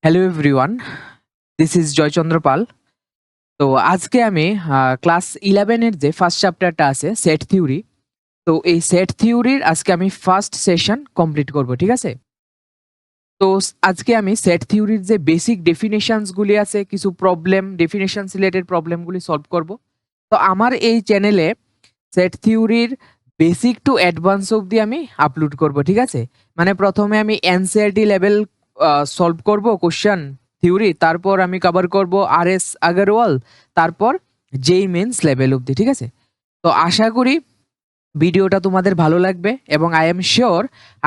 Hello everyone, this is Joychandra Pal. তো আজকে আমি ক্লাস 11 এর যে ফার্স্ট চ্যাপ্টারটা আছে সেট থিওরি, তো এই সেট থিওরির আজকে আমি ফার্স্ট সেশন কমপ্লিট করব, ঠিক আছে? তো আজকে আমি সেট থিওরির যে বেসিক ডেফিনেশনসগুলি আছে, কিছু প্রবলেম ডেফিনেশনস রিলেটেড প্রবলেমগুলি সলভ করব। তো আমার এই চ্যানেলে সেট থিওরির বেসিক টু অ্যাডভান্স অবধি আমি আপলোড করব, ঠিক আছে? মানে প্রথমে আমি এনসিইআরটি লেভেল সলভ করব কোশ্চেন থিওরি, তারপর আমি কভার করব আরএস আগরওয়াল, তারপর জেই মেন্স লেভেল অবধি, ঠিক আছে? তো আশা করি ভিডিওটা তোমাদের ভালো লাগবে এবং I am sure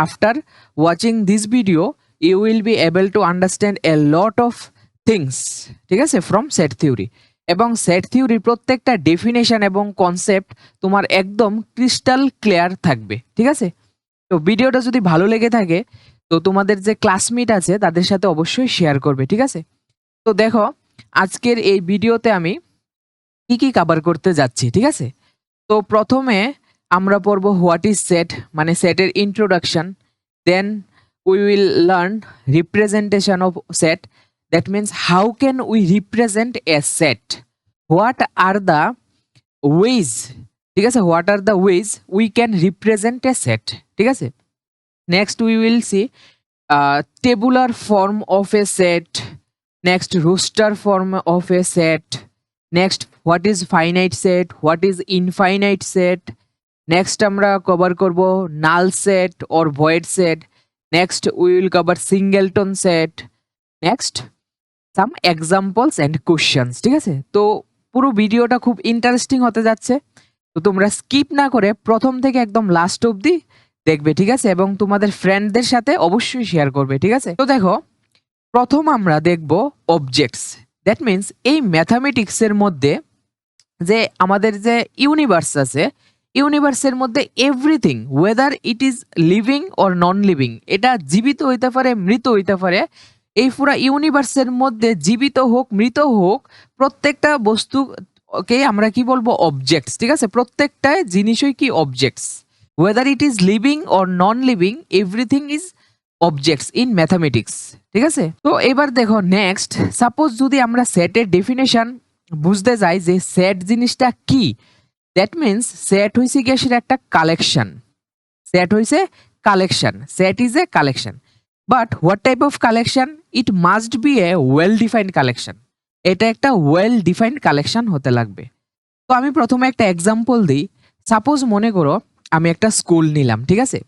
after watching this video you will be able to understand a lot of things, ঠিক আছে, ফ্রম সেট থিওরি। এবং সেট থিওরির প্রত্যেকটা ডেফিনেশন এবং কনসেপ্ট তোমার একদম ক্রিস্টাল ক্লিয়ার থাকবে, ঠিক আছে? তো ভিডিওটা যদি ভালো লেগে থাকে তো তোমাদের যে ক্লাসমেট আছে তাদের সাথে অবশ্যই শেয়ার করবে, ঠিক আছে? তো দেখো, আজকের এই ভিডিওতে আমি কি কি কভার করতে যাচ্ছি, ঠিক আছে? তো প্রথমে আমরা পড়ব হোয়াট ইজ সেট, মানে সেটের introduction. Then we will learn representation of set, that means how can we represent a set, what are the ways, ঠিক আছে, what are the ways we can represent a set, ঠিক আছে? Next we will see tabular form of a set, next roster form of a set, next what is finite set, what is infinite set, next আমরা cover করব null set or void set, next we will cover singleton set, next some examples and questions, ঠিক আছে? তো পুরো ভিডিওটা খুব interesting হতে যাচ্ছে, তো তোমরা স্কিপ না করে প্রথম থেকে একদম লাস্ট অবধি দেখবে, ঠিক আছে? এবং তোমাদের ফ্রেন্ডদের সাথে অবশ্যই শেয়ার করবে, ঠিক আছে? তো দেখো, প্রথম আমরা দেখব অবজেক্টস। দ্যাট মিনস এই ম্যাথামেটিক্সের মধ্যে যে আমাদের যে ইউনিভার্স আছে, ইউনিভার্সের মধ্যে everything, weather it is living or non living, এটা জীবিত হইতে পারে, মৃত হইতে পারে, এই পুরা ইউনিভার্সের মধ্যে জীবিত হোক মৃত হোক প্রত্যেকটা বস্তুকে আমরা কি বলবো? অবজেক্টস, ঠিক আছে? প্রত্যেকটা জিনিসই কি objects, weather it is living or non living, everything is objects in mathematics, ঠিক আছে? তো এবার দেখো, নেক্সট সাপোজ যদি আমরা সেটের ডেফিনেশন বুঝতে যাই যে সেট জিনিসটা কি, দ্যাট মিনস সেট হইছে কি সেটা একটা কালেকশন, সেট হইছে collection, set is a collection, but what type of collection? It must be a well defined collection, এটা একটা ওয়েল ডিফাইন্ড কালেকশন হতে লাগবে। তো আমি প্রথমে একটা এক্সাম্পল দিই। সাপোজ মনে করো আমি একটা স্কুল নিলাম, ঠিক আছে?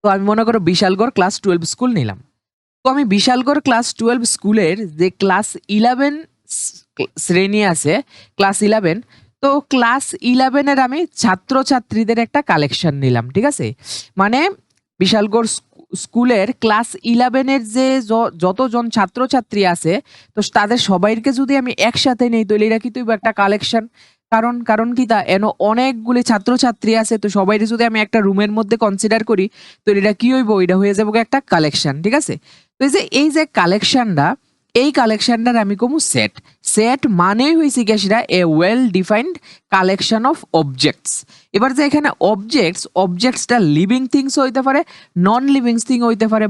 তো আমি মনে করো বিশালগড় ক্লাস 12 স্কুল নিলাম। তো আমি বিশালগড় ক্লাস 12 স্কুলের যে ক্লাস 11 শ্রেণী আছে, ক্লাস 11, তো ক্লাস 11 এর আমি ছাত্রছাত্রীদের একটা কালেকশন নিলাম, ঠিক আছে? মানে বিশালগড় স্কুলের ক্লাস 11 এর যে যতজন ছাত্রছাত্রী আছে, তো তাদের সবাইকে যদি আমি একসাথে নেই তাহলে এটা কিন্তু একটা কালেকশন। কারণ কারণ কি, তা এন অনেকগুলি ছাত্রছাত্রী আছে, তো সবাই যদি আমি একটা রুমের মধ্যে কনসিডার করি তো এটা কি হইব? এটা হয়ে যাবো একটা কালেকশন, ঠিক আছে? তো এই যে কালেকশনটা, এই কালেকশনটার আমি কমু সেট। সেট মানেই হয়েছে কি সেটা a well defined collection of objects. এবার যে এখানে অবজেক্টসটা লিভিং থিংস হইতে পারে, নন লিভিং থিং হইতে পারে,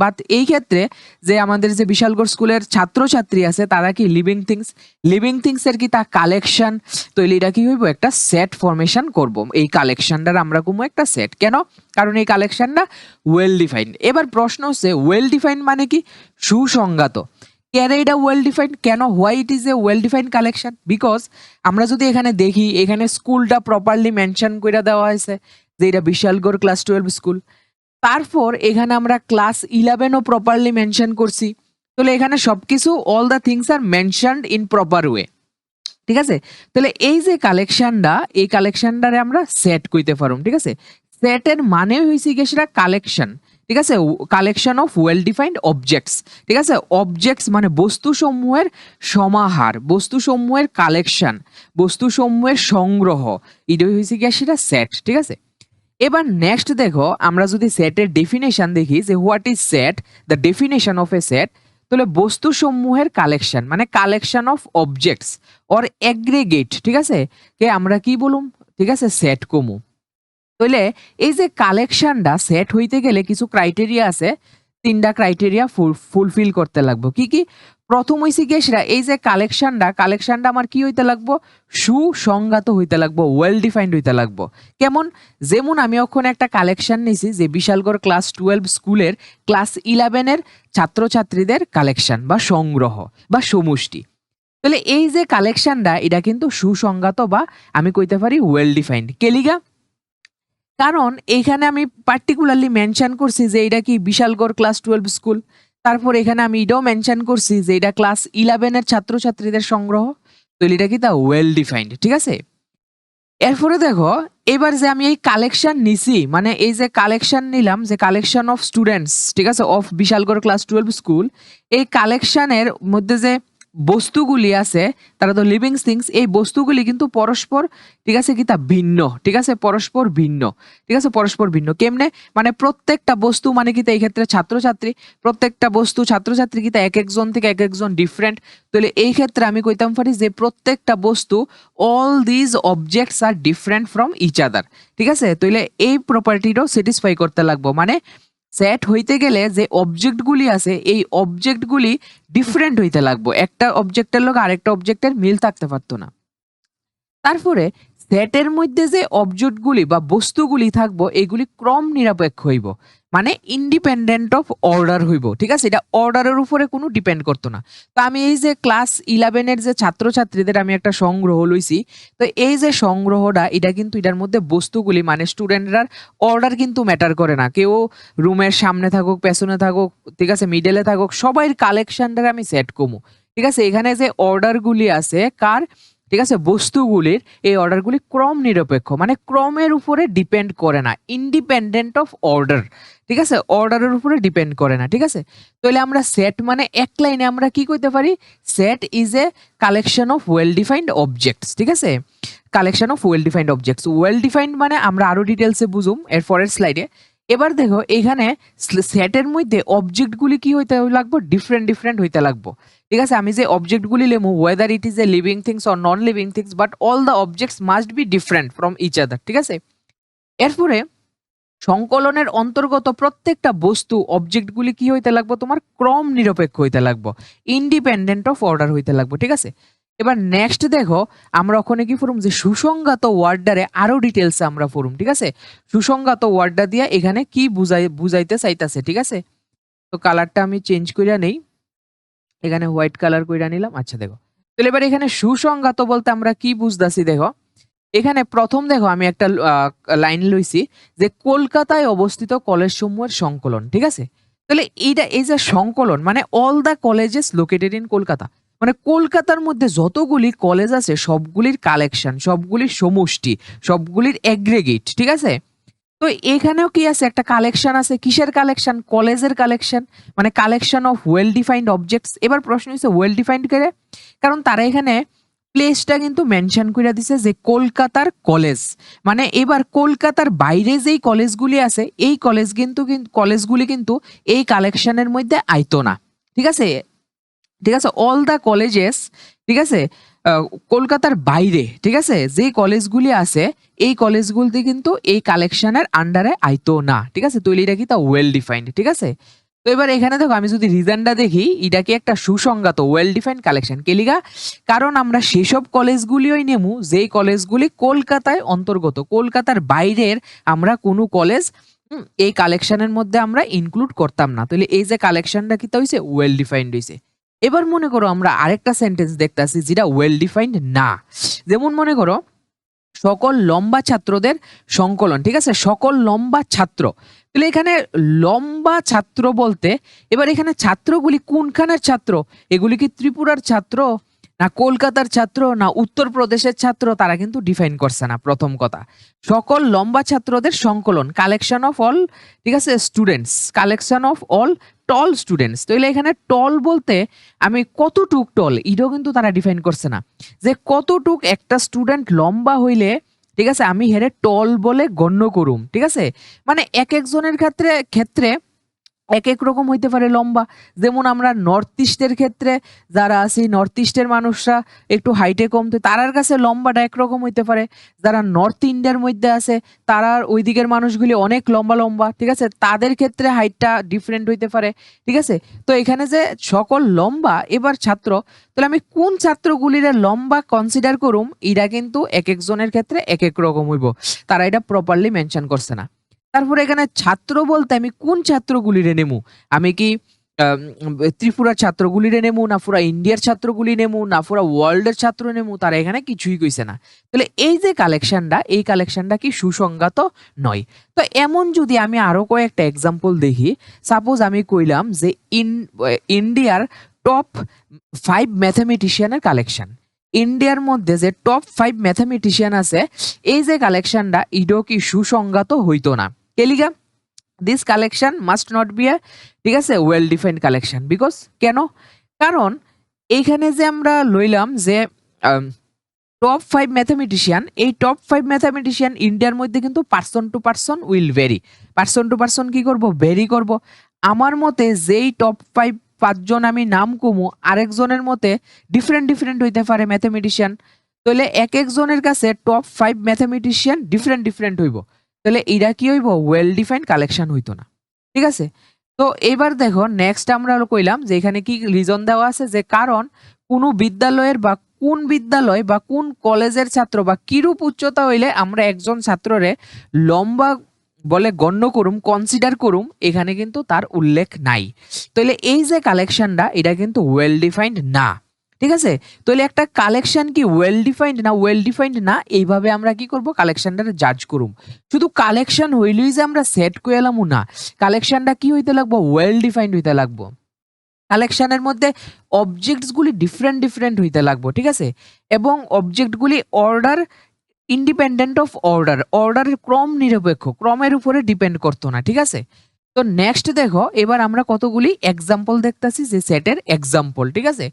বাট এই ক্ষেত্রে যে আমাদের যে বিশালগড় স্কুলের ছাত্রছাত্রী আছে তারা কি লিভিং থিংসের কি তা কালেকশন, তো এটা কি হইব? একটা সেট ফরমেশন করব। এই কালেকশনটার আমরা কমু একটা সেট। কেন? কারণ এই কালেকশনটা ওয়েল ডিফাইন্ড। এবার প্রশ্ন হচ্ছে ওয়েল ডিফাইন্ড মানে কি? সুসংজ্ঞাত। কেন এটা ওয়েল ডিফাইন্ড? কেন? Why it is A well defined collection? Because আমরা যদি এখানে দেখি, এখানে স্কুলটা প্রপারলি মেনশন করে দেওয়া হয়েছে যে এটা বিশালগড় ক্লাস 12 স্কুল। তারপর এখানে আমরা ক্লাস 11ও প্রপারলি মেনশন করছি, তাহলে এখানে সবকিছু all the things are mentioned in proper way, ঠিক আছে? তাহলে এই যে কালেকশনটা, এই কালেকশনটারে আমরা সেট কইতে পারুম, ঠিক আছে? সেটের মানে হইছে কি সেটা কালেকশন, ঠিক আছে? Collection of well defined objects, ঠিক আছে? অবজেক্টস মানে বস্তু সমূহের সমাহার, বস্তু সমূহের কালেকশন, বস্তু সমূহের সংগ্রহ, এটাই হইছে কি সেটা সেট, ঠিক আছে? এবার নেক্সট দেখো, আমরা যদি সেটের ডেফিনেশন দেখি যে what is set, the definition of a set, তাহলে বস্তু সমূহের কালেকশন মানে collection of objects or aggregate, ঠিক আছে, কে আমরা কি বলুম? ঠিক আছে, সেট কমু। তাহলে এই যে কালেকশনটা সেট হইতে গেলে কিছু ক্রাইটেরিয়া আছে, তিনটা ক্রাইটেরিয়া ফুলফিল করতে লাগবো। কি কি? প্রথম হইছে গিয়ে সেটা এই যে কালেকশনটা আমার কি হইতে লাগবো? সুসংজ্ঞাত হইতে লাগবো, ওয়েল ডিফাইন্ড হইতে লাগবো। কেমন? যেমন আমি ওখানে একটা কালেকশন নিছি যে বিশালগড় ক্লাস 12 স্কুলের ক্লাস 11 এর ছাত্রছাত্রীদের কালেকশন বা সংগ্রহ বা সমষ্টি। তাহলে এই যে কালেকশনটা এটা কিন্তু সুসংজ্ঞাত বা আমি কইতে পারি ওয়েল ডিফাইন্ড। কেলিগা? কারণ এইখানে আমি পার্টিকুলারলি মেনশন করছি যে এটা কি বিশালগড় ক্লাস 12 স্কুল। তারপর এখানে আমি এটাও মেনশন করছি যে এটা ক্লাস 11 এর ছাত্রছাত্রীদের সংগ্রহ। তো এটা কি তা ওয়েল ডিফাইন্ড, ঠিক আছে? এরপরে দেখো এবার যে আমি এই কালেকশন নিছি, মানে এই যে কালেকশন নিলাম, যে কালেকশন অফ স্টুডেন্টস, ঠিক আছে, অফ বিশালগড় ক্লাস 12 স্কুল, এই কালেকশনের মধ্যে যে বস্তুগুলি আছে তারা তো লিভিং থিংস, এই বস্তুগুলি কিন্তু পরস্পর, ঠিক আছে, কি তা ভিন্ন, ঠিক আছে, পরস্পর ভিন্ন, ঠিক আছে, পরস্পর ভিন্ন। কেমনে? মানে প্রত্যেকটা বস্তু মানে কি তা এই ক্ষেত্রে ছাত্রছাত্রী, প্রত্যেকটা বস্তু ছাত্রছাত্রী কি তা এক একজন থেকে এক একজন ডিফারেন্ট। তাহলে এই ক্ষেত্রে আমি কইতাম পারি যে প্রত্যেকটা বস্তু, all these objects are different from each other, ঠিক আছে। তাহলে এই প্রপার্টিটাও স্যাটিসফাই করতে লাগবো, মানে সেট হইতে গেলে যে অবজেক্টগুলি আছে এই অবজেক্টগুলি ডিফারেন্ট হইতে লাগবো, একটা অবজেক্টের লোক আরেকটা অবজেক্টের মিল থাকতে পারতো না। তারপরে সেটের মধ্যে যে অবজেক্টগুলি বা বস্তুগুলি থাকবো এগুলি ক্রম নিরপেক্ষ হইব, মানে ইন্ডিপেন্ডেন্ট অফ অর্ডার হইব, ঠিক আছে। এটা অর্ডারের উপরে কোনো ডিপেন্ড করতো না। তো আমি এই যে ক্লাস 11 এর যে ছাত্রছাত্রীদের আমি একটা সংগ্রহ লইছি, তো এই যে সংগ্রহটা এটা কিন্তু এটার মধ্যে বস্তুগুলি মানে স্টুডেন্টরার অর্ডার কিন্তু ম্যাটার করে না, কেউ রুমের সামনে থাকুক পেছনে থাকুক, ঠিক আছে, মিডলে থাকুক, সবাই কালেকশনটা আমি সেট কমু, ঠিক আছে। এখানে যে অর্ডারগুলি আছে কার, ঠিক আছে, বস্তুগুলির, এই অর্ডারগুলি ক্রম নিরপেক্ষ, মানে ক্রমের উপরে ডিপেন্ড করে না, ইন্ডিপেন্ডেন্ট অফ অর্ডার, ঠিক আছে, অর্ডারের উপরে ডিপেন্ড করে না, ঠিক আছে। তাহলে আমরা সেট মানে এক লাইনে আমরা কি কইতে পারি? Set is a collection of well defined objects, ঠিক আছে, collection of well defined objects. Well defined মানে আমরা আরো ডিটেলসে বুঝুম এর পরের স্লাইডে। এবার দেখো এখানে সেটের মধ্যে অবজেক্টগুলি কি হইতে লাগবো? ডিফারেন্ট ডিফারেন্ট হইতে লাগবো, ঠিক আছে। আমি যে অবজেক্টগুলি লেমু, whether it is a living things or non living things, but all the objects must be different from each other, ঠিক আছে। এরপরে সংকলনের অন্তর্গত প্রত্যেকটা বস্তু অবজেক্টগুলি কি হইতে লাগবো? তোমার ক্রম নিরপেক্ষ হইতে লাগবো, ইন্ডিপেন্ডেন্ট অফ অর্ডার হইতে লাগবো, ঠিক আছে। এবার নেক্সট দেখো আমরা ওখানে কি ফরুম যে সুসংজ্ঞাত ওয়ার্ডারে আরো ডিটেলসে আমরা ফরুম, ঠিক আছে। সুসংজ্ঞাত ওয়ার্ডটা দিয়া এখানে কি বুঝাইতে চাইতাছে, ঠিক আছে। তো কালারটা আমি চেঞ্জ কইরা নেই, এখানে হোয়াইট কালার কইরা নিলাম। আচ্ছা দেখো, তাহলে এবার এখানে সুসংজ্ঞাত বলতে আমরা কি বুঝতাছি দেখো। এখানে প্রথম দেখো আমি একটা লাইন লইছি যে কলকাতায় অবস্থিত কলেজ সমূহের সংকলন, ঠিক আছে। তাহলে এইটা এই যে সংকলন মানে all the colleges located in Kolkata, মানে কলকাতার মধ্যে যতগুলি কলেজ আছে সবগুলির কালেকশন, সবগুলির সমষ্টি, সবগুলির এগ্রিগেট, ঠিক আছে। তো এখানেও কি আছে? একটা কালেকশন আছে। কিসের কালেকশন? কলেজের কালেকশন, মানে collection of well defined objects. এবার প্রশ্ন হচ্ছে ওয়েল ডিফাইন্ড করে, কারণ তারা এখানে প্লেসটা কিন্তু মেনশন করে দিছে যে কলকাতার কলেজ, মানে এবার কলকাতার বাইরে যেই কলেজগুলি আছে এই কলেজগুলি কিন্তু এই কালেকশনের মধ্যে আইতো না, ঠিক আছে, ঠিক আছে। অল দ্য কলেজেস, ঠিক আছে, কলকাতার বাইরে, ঠিক আছে, যে কলেজগুলি আছে এই কলেজগুলি কিন্তু এই কালেকশনের আন্ডারে আইতো না, ঠিক আছে। তো এটা কি তা ওয়েল ডিফাইন্ড, ঠিক আছে। তো এবার এখানে দেখো আমি যদি রিজনটা দেখি, এটা কি একটা সুসংজ্ঞাত ওয়েল ডিফাইন্ড কালেকশন। কেলিগা? কারণ আমরা সেসব কলেজগুলিই নেমু যেই কলেজগুলি কলকাতায় অন্তর্গত, কলকাতার বাইরের আমরা কোনো কলেজ এই কালেকশনের মধ্যে আমরা ইনক্লুড করতাম না। তাহলে এই যে কালেকশনটা কি তা হইছে? ওয়েল ডিফাইন্ড হইছে। এবার মনে করো আমরা আরেকটা সেন্টেন্স দেখতেছি যেটা ওয়েল ডিফাইন্ড না। যেমন মনে করো সকল লম্বা ছাত্রদের সংকলন, ঠিক আছে, সকল লম্বা ছাত্র। তাহলে এখানে লম্বা ছাত্র বলতে এবার এখানে ছাত্রগুলি কোনখানের ছাত্র? এগুলি কি ত্রিপুরার ছাত্র, না কলকাতার ছাত্র, না উত্তরপ্রদেশের ছাত্র? তারা কিন্তু ডিফাইন করছে না। প্রথম কথা, সকল লম্বা ছাত্রদের সংকলন, কালেকশন অফ অল, ঠিক আছে, students, collection of all tall students. তাহলে এখানে টল বলতে আমি কতটুক টল এটাও কিন্তু তারা ডিফাইন করছে না, যে কতটুক একটা স্টুডেন্ট লম্বা হইলে, ঠিক আছে, আমি হেরে টল বলে গণ্য করুম, ঠিক আছে। মানে এক একজনের ক্ষেত্রে এক এক রকম হইতে পারে লম্বা। যেমন আমরা নর্থ ইস্টের ক্ষেত্রে যারা আছি, নর্থ ইস্টের মানুষরা একটু হাইটে কম, তো তারার কাছে লম্বাটা একরকম হইতে পারে। যারা নর্থ ইন্ডিয়ার মধ্যে আছে তারার ওই দিকের মানুষগুলি অনেক লম্বা লম্বা, ঠিক আছে, তাদের ক্ষেত্রে হাইটটা ডিফারেন্ট হইতে পারে, ঠিক আছে। তো এখানে যে সকল লম্বা, এবার ছাত্র তাহলে আমি কোন ছাত্রগুলির লম্বা কনসিডার করুম, এটা কিন্তু এক একজনের ক্ষেত্রে এক এক রকম হইব, তারা এটা প্রপারলি মেনশন করছে না। তারপরে এখানে ছাত্র বলতে আমি কোন ছাত্রগুলিরে নেমু, আমি কি ত্রিপুরার ছাত্রগুলিরে নেমু, না পুরা ইন্ডিয়ার ছাত্রগুলি নেমু, না পুরা ওয়ার্ল্ডের ছাত্র নেমু, তারা এখানে কিছুই কইছে না। তাহলে এই যে কালেকশনটা, এই কালেকশনটা কি সুসংগত নয়। তো এমন যদি আমি আরো কয়েকটা এক্সাম্পল দেখি, সাপোজ আমি কইলাম যে ইন্ডিয়ার টপ 5 ম্যাথমেটিশিয়ানের কালেকশন, ইন্ডিয়ার মধ্যে যে টপ 5 ম্যাথমেটিশিয়ান আছে, এই যে কালেকশনটা ইডো কি সুসংগত হইতো না। কেলিগা this collection must not be a, ঠিক আছে, ওয়েল ডিফাইন্ড কালেকশন। বিকজ কেন? কারণ এইখানে যে আমরা লইলাম যে টপ 5 ম্যাথমেটিশিয়ান, এই টপ 5 ম্যাথমেটিশিয়ান ইন্ডিয়ার মধ্যে কিন্তু person to person will very, person to person কি করব, ভেরি করব। আমার মতে যেই টপ 5 5জন আমি নাম কমু, আরেকজনের মতে ডিফারেন্ট ডিফারেন্ট হইতে পারে ম্যাথমেটিশিয়ান। তাহলে এক একজনের কাছে টপ 5 ম্যাথমেটিশিয়ান ডিফারেন্ট ডিফারেন্ট হইব, তাহলে এটা কি হইব, ওয়েল ডিফাইন্ড কালেকশন হইতো না, ঠিক আছে। তো এবার দেখো নেক্সট আমরা কইলাম যে এখানে কি রিজন দেওয়া আছে, যে কারণ কোন বিদ্যালয়ের বা কোন বিদ্যালয় বা কোন কলেজের ছাত্র বা কিরূপ উচ্চতা হইলে আমরা একজন ছাত্ররে লম্বা বলে গণ্য করুম, কনসিডার করুম, এখানে কিন্তু তার উল্লেখ নাই। তাহলে এই যে কালেকশনটা, এটা কিন্তু ওয়েল ডিফাইন্ড না, ঠিক আছে। তাহলে একটা কালেকশন কি ওয়েল ডিফাইন্ড না ওয়েল ডিফাইন্ড না, এইভাবে আমরা কি করব, কালেকশনটারে জাজ করুম। শুধু কালেকশন হইলেই যে আমরা সেট কইলামু না, কালেকশনটা কি হইতে লাগবো, ওয়েল ডিফাইন্ড হইতে লাগবো। কালেকশনের মধ্যে অবজেক্টসগুলি ডিফারেন্ট ডিফারেন্ট হইতে লাগবো, ঠিক আছে, এবং অবজেক্টগুলি অর্ডার ইন্ডিপেন্ডেন্ট অফ অর্ডার, অর্ডারের ক্রম নিরপেক্ষ, ক্রমের উপরে ডিপেন্ড করতো না, ঠিক আছে। তো নেক্সট দেখো, এবার আমরা কতগুলি এক্সাম্পল দেখতেছি যে সেটের এক্সাম্পল, ঠিক আছে।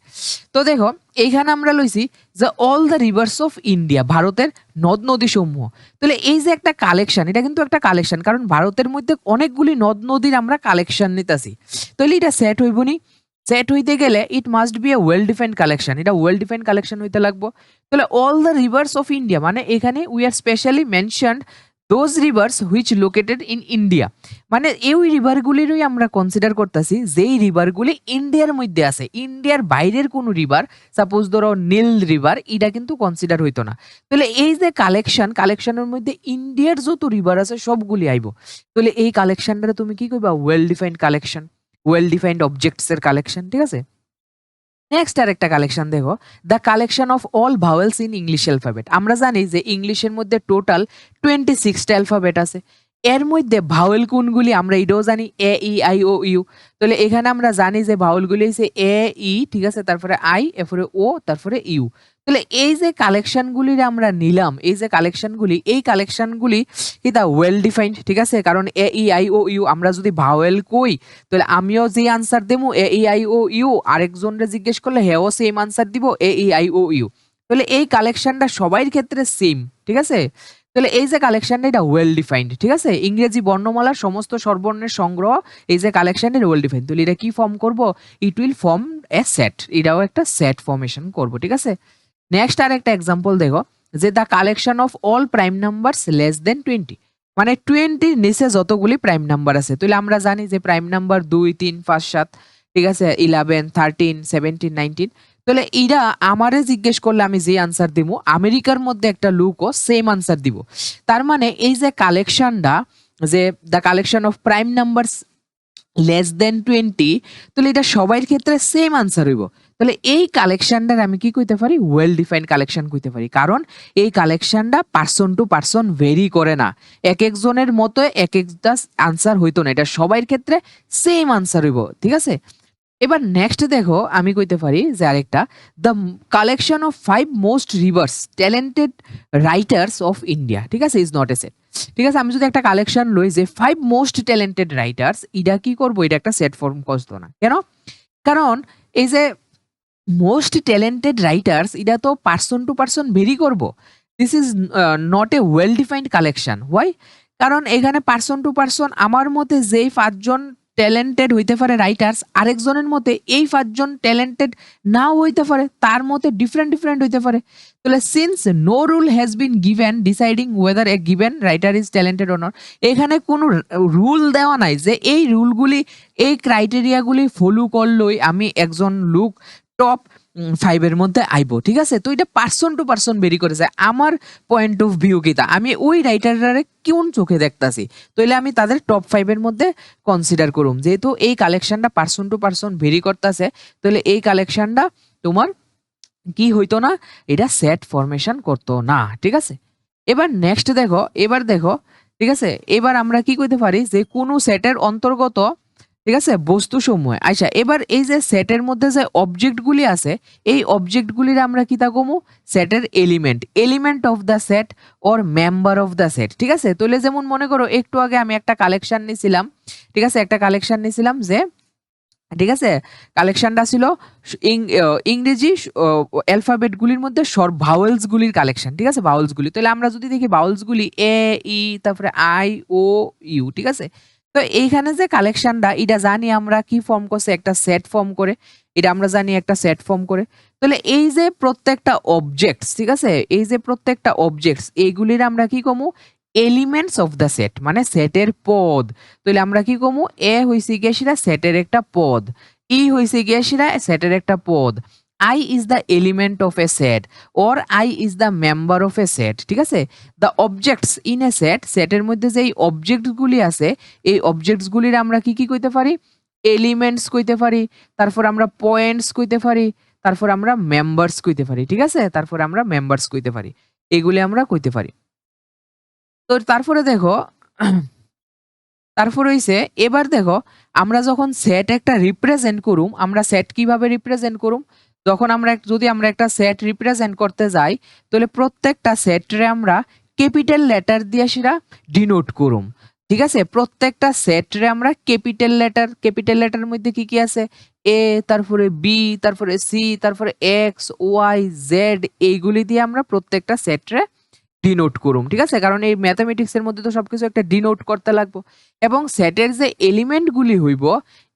তো দেখো এইখানে আমরা লইছি যে all the rivers of India, ভারতের নদ নদী সমূহ। তাহলে এই যে একটা কালেকশন, এটা কিন্তু একটা কালেকশন, কারণ ভারতের মধ্যে অনেকগুলি নদ নদীর আমরা কালেকশন নিতেছি। তাহলে এটা সেট হইবনি, সেট হইতে গেলে it must be a well defined collection, এটা ওয়েল ডিফাইন্ড কালেকশন হইতে লাগবো। তাহলে all the rivers of India মানে এখানে we are specially mentioned those rivers which located in India, মানে এই রিভারগুলিরই আমরা কনসিডার করতেছি যেই রিভারগুলি ইন্ডিয়ার মধ্যে আছে, ইন্ডিয়ার বাইরের কোনো রিভার, সাপোজ ধরো নীল রিভার, এটা কিন্তু কনসিডার হইতো না। তাহলে এই যে কালেকশন, কালেকশনের মধ্যে ইন্ডিয়ার যত রিভার আছে সবগুলি আইব। তাহলে এই কালেকশনটা তুমি কি কইবা, well defined collection, well defined objects এর কালেকশন, ঠিক আছে। নেক্সট আর একটা কালেকশন দেখো, the collection of all vowels in English alphabet. আমরা জানি যে ইংলিশের মধ্যে টোটাল 26টা অ্যালফাবেট আছে, এর মধ্যে ভাওয়েল কোনগুলি আমরা এটাও জানি, এ ই আই ও ইউ। তাহলে এখানে আমরা জানি যে ভাওয়েলগুলি হচ্ছে এ ই, ঠিক আছে, তারপরে আই, এরপরে ও, তারপরে ইউ। তাহলে এই যে কালেকশনগুলি আমরা নিলাম, এই যে কালেকশনগুলি, এই কালেকশনগুলি কি তা ওয়েল ডিফাইন্ড, ঠিক আছে, কারণ এ ই আই ও ইউ আমরা যদি ভাওয়েল কই, তাহলে আমিও যে আনসার দেবো এ ই আই ও ইউ, আরেকজনরে জিজ্ঞেস করলে হেও সেম আনসার দিব এ ই আই ও ইউ। তাহলে এই কালেকশনটা সবার ক্ষেত্রে সেম, ঠিক আছে। তাহলে এই যে কালেকশনটা, এটা ওয়েল ডিফাইন্ড, ঠিক আছে, ইংরেজি বর্ণমালার সমস্ত স্বরবর্ণের সংগ্রহ, এই যে কালেকশনটা ওয়েল ডিফাইন্ড। তাহলে এটা কি ফর্ম করব, it will form A set, এটাও একটা সেট ফর্মেশন করব, ঠিক আছে। নেক্সট আর একটা এক্সাম্পল দেখো, যে the collection of all prime numbers less than 20, মানে 20 নিচে যতগুলি প্রাইম নাম্বার আছে। তাহলে আমরা জানি যে প্রাইম নাম্বার 2 3 5 7, ঠিক আছে, 11 13 17 19। তাহলে এইটা আমারে জিজ্ঞেস করলে আমি যে আনসার দিব, আমেরিকার মধ্যে একটা লোকও সেম আনসার দিব। তার মানে এই যে কালেকশনটা, যে the collection of prime numbers less than 20, তাহলে এটা সবার ক্ষেত্রে সেম আনসার হইব। তাহলে এই কালেকশনটার আমি কি কইতে পারি, ওয়েল ডিফাইন্ড কালেকশন কইতে পারি, কারণ এই কালেকশনটা পার্সন টু পার্সন ভেরি করে না, এক একজনের মতো এক একটা আনসার হইতো না, এটা সবার ক্ষেত্রে সেম আনসার হইব, ঠিক আছে। এবার নেক্সট দেখো, আমি কইতে পারি যে আরেকটা, the collection of 5 most rivers talented writers of India, ঠিক আছে, ইজ নট এ সেট, ঠিক আছে। আমি যদি একটা কালেকশন লই যে 5 মোস্ট ট্যালেন্টেড রাইটার্স, এটা কি করবো, এটা একটা সেট ফর্ম করতো না, কেন? কারণ এই যে মোস্ট ট্যালেন্টেড রাইটার্স, এটা তো পার্সন টু পার্সন ভেরি করব, this is not a well defined collection. Why? কারণ এখানে পার্সন টু পার্সন আমার মতে যেই 5জন ট্যালেন্টেড হইতে পারে রাইটার্স, আরেকজনের মতে এই 5 জন ট্যালেন্টেড নাও হইতে পারে, তার মতে ডিফারেন্ট হইতে পারে। তাহলে since no rule has been given deciding whether a given writer is talented or not, এখানে কোনো রুল দেওয়া নাই যে এই রুলগুলি এই ক্রাইটেরিয়াগুলি ফলো করলেই আমি একজন লোক টপ 5 এর মধ্যে আইব, ঠিক আছে? তো এটা পার্সন টু পার্সন ভেরি করে যায়। আমার পয়েন্ট অফ ভিউ কিতা, আমি ওই রাইটাররে কোন চোখে দেখতাছি, তাইলে আমি তাদের টপ 5 এর মধ্যে কনসিডার করুম। যেহেতু এই কালেকশনটা পার্সন টু পার্সন ভেরি করতেছে, তাহলে এই কালেকশনটা তোমার কি হইতো না, এটা সেট ফরমেশন করতো না, ঠিক আছে? এবার নেক্সট দেখো, ঠিক আছে, এবার আমরা কি কইতে পারি যে কোন সেটের অন্তর্গত, ঠিক আছে, বস্তু সমূহ। আচ্ছা, এবার এই যে সেটের মধ্যে যে অবজেক্টগুলি আছে, এই অবজেক্টগুলির আমরা কি তা কমু, সেটের element of the set or member of the set, ঠিক আছে? তাহলে যেমন মনে করো একটু আগে আমি একটা কালেকশন নিছিলাম, ঠিক আছে, একটা কালেকশন নিছিলাম যে, ঠিক আছে, কালেকশনটা ছিল ইংরেজি অ্যালফাবেটগুলির মধ্যে ভাওয়েলস গুলির কালেকশন, ঠিক আছে, ভাওয়েলস গুলি। তাহলে আমরা যদি দেখি ভাওয়েলস গুলি এ ই তারপরে আই ও ইউ, ঠিক আছে? তো এইখানে যে কালেকশনটা, এটা জানি আমরা কি ফর্ম করছে, একটা সেট ফর্ম করে, এটা আমরা জানি একটা সেট ফর্ম করে। তাহলে এই যে প্রত্যেকটা অবজেক্টস, ঠিক আছে, এই যে প্রত্যেকটা অবজেক্টস, এইগুলির আমরা কি কমু, এলিমেন্টস অফ দ্য সেট, মানে সেটের পদ। তাহলে আমরা কি কমু, এ হইছে গিয়ে সেটা সেটের একটা পদ, ই হইছে গিয়ে সেটা সেটের একটা পদ, I is the element of a set or I is the member of a set, ঠিক আছে? The objects in a set, সেটের মধ্যে যে অবজেক্টগুলি আছে, এই অবজেক্টসগুলির আমরা কি কি কইতে পারি, এলিমেন্টস কইতে পারি, তারপর আমরা পয়েন্টস কইতে পারি, তারপর আমরা মেম্বার্স কইতে পারি, ঠিক আছে? তারপর আমরা মেম্বার্স কইতে পারি, এগুলি আমরা কইতে পারি। তো তারপরে দেখো, তারপর হইছে, এবার দেখো আমরা যখন সেট একটা রিপ্রেজেন্ট করুম, আমরা সেট কিভাবে রিপ্রেজেন্ট করুম, যখন আমরা যদি আমরা একটা সেট রিপ্রেজেন্ট করতে যাই, তাহলে প্রত্যেকটা সেটরে আমরা ক্যাপিটাল লেটার দিয়ে সেটা ডিনোট করুম, ঠিক আছে? প্রত্যেকটা সেটরে আমরা ক্যাপিটাল লেটার মধ্যে কি কি আছে, এ, তারপরে বি, তারপরে সি, তারপরে এক্স ওয়াই জেড, এইগুলি দিয়ে আমরা প্রত্যেকটা সেটরে ডিনোট করুম, ঠিক আছে? কারণ এই ম্যাথামেটিক্স এর মধ্যে তো সবকিছু একটা ডিনোট করতে লাগবে। এবং সেটের যে এলিমেন্টগুলি হইব,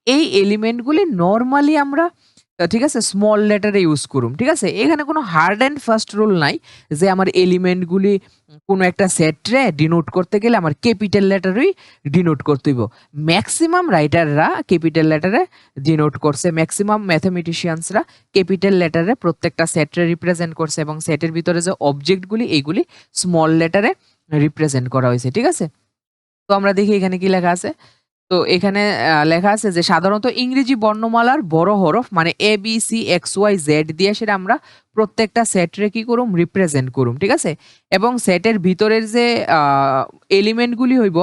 এই এলিমেন্টগুলি নরমালি আমরা, ঠিক আছে, স্মল লেটারে ইউজ করুম, ঠিক আছে? এখানে কোনো হার্ড অ্যান্ড ফাস্ট রুল নাই যে আমার এলিমেন্টগুলি কোনো একটা সেটরে ডিনোট করতে গেলে আমার ক্যাপিটাল লেটারই ডিনোট করতে হইব। ম্যাক্সিমাম রাইটাররা ক্যাপিটাল লেটারে ডিনোট করছে, ম্যাক্সিমাম ম্যাথামেটিশিয়ানসরা ক্যাপিটাল লেটারে প্রত্যেকটা সেটরে রিপ্রেজেন্ট করছে, এবং সেটের ভিতরে যে অবজেক্টগুলি এইগুলি স্মল লেটারে রিপ্রেজেন্ট করা হয়েছে, ঠিক আছে? তো আমরা দেখি এখানে কি লেখা আছে। তো এখানে লেখা আছে যে সাধারণত ইংরেজি বর্ণমালার বড় হরফ মানে A B C X Y Z দিয়ে সেটা আমরা প্রত্যেকটা সেটরে কি করুম, রিপ্রেজেন্ট করুম, ঠিক আছে? এবং সেটের ভিতরের যে এলিমেন্টগুলি হইব,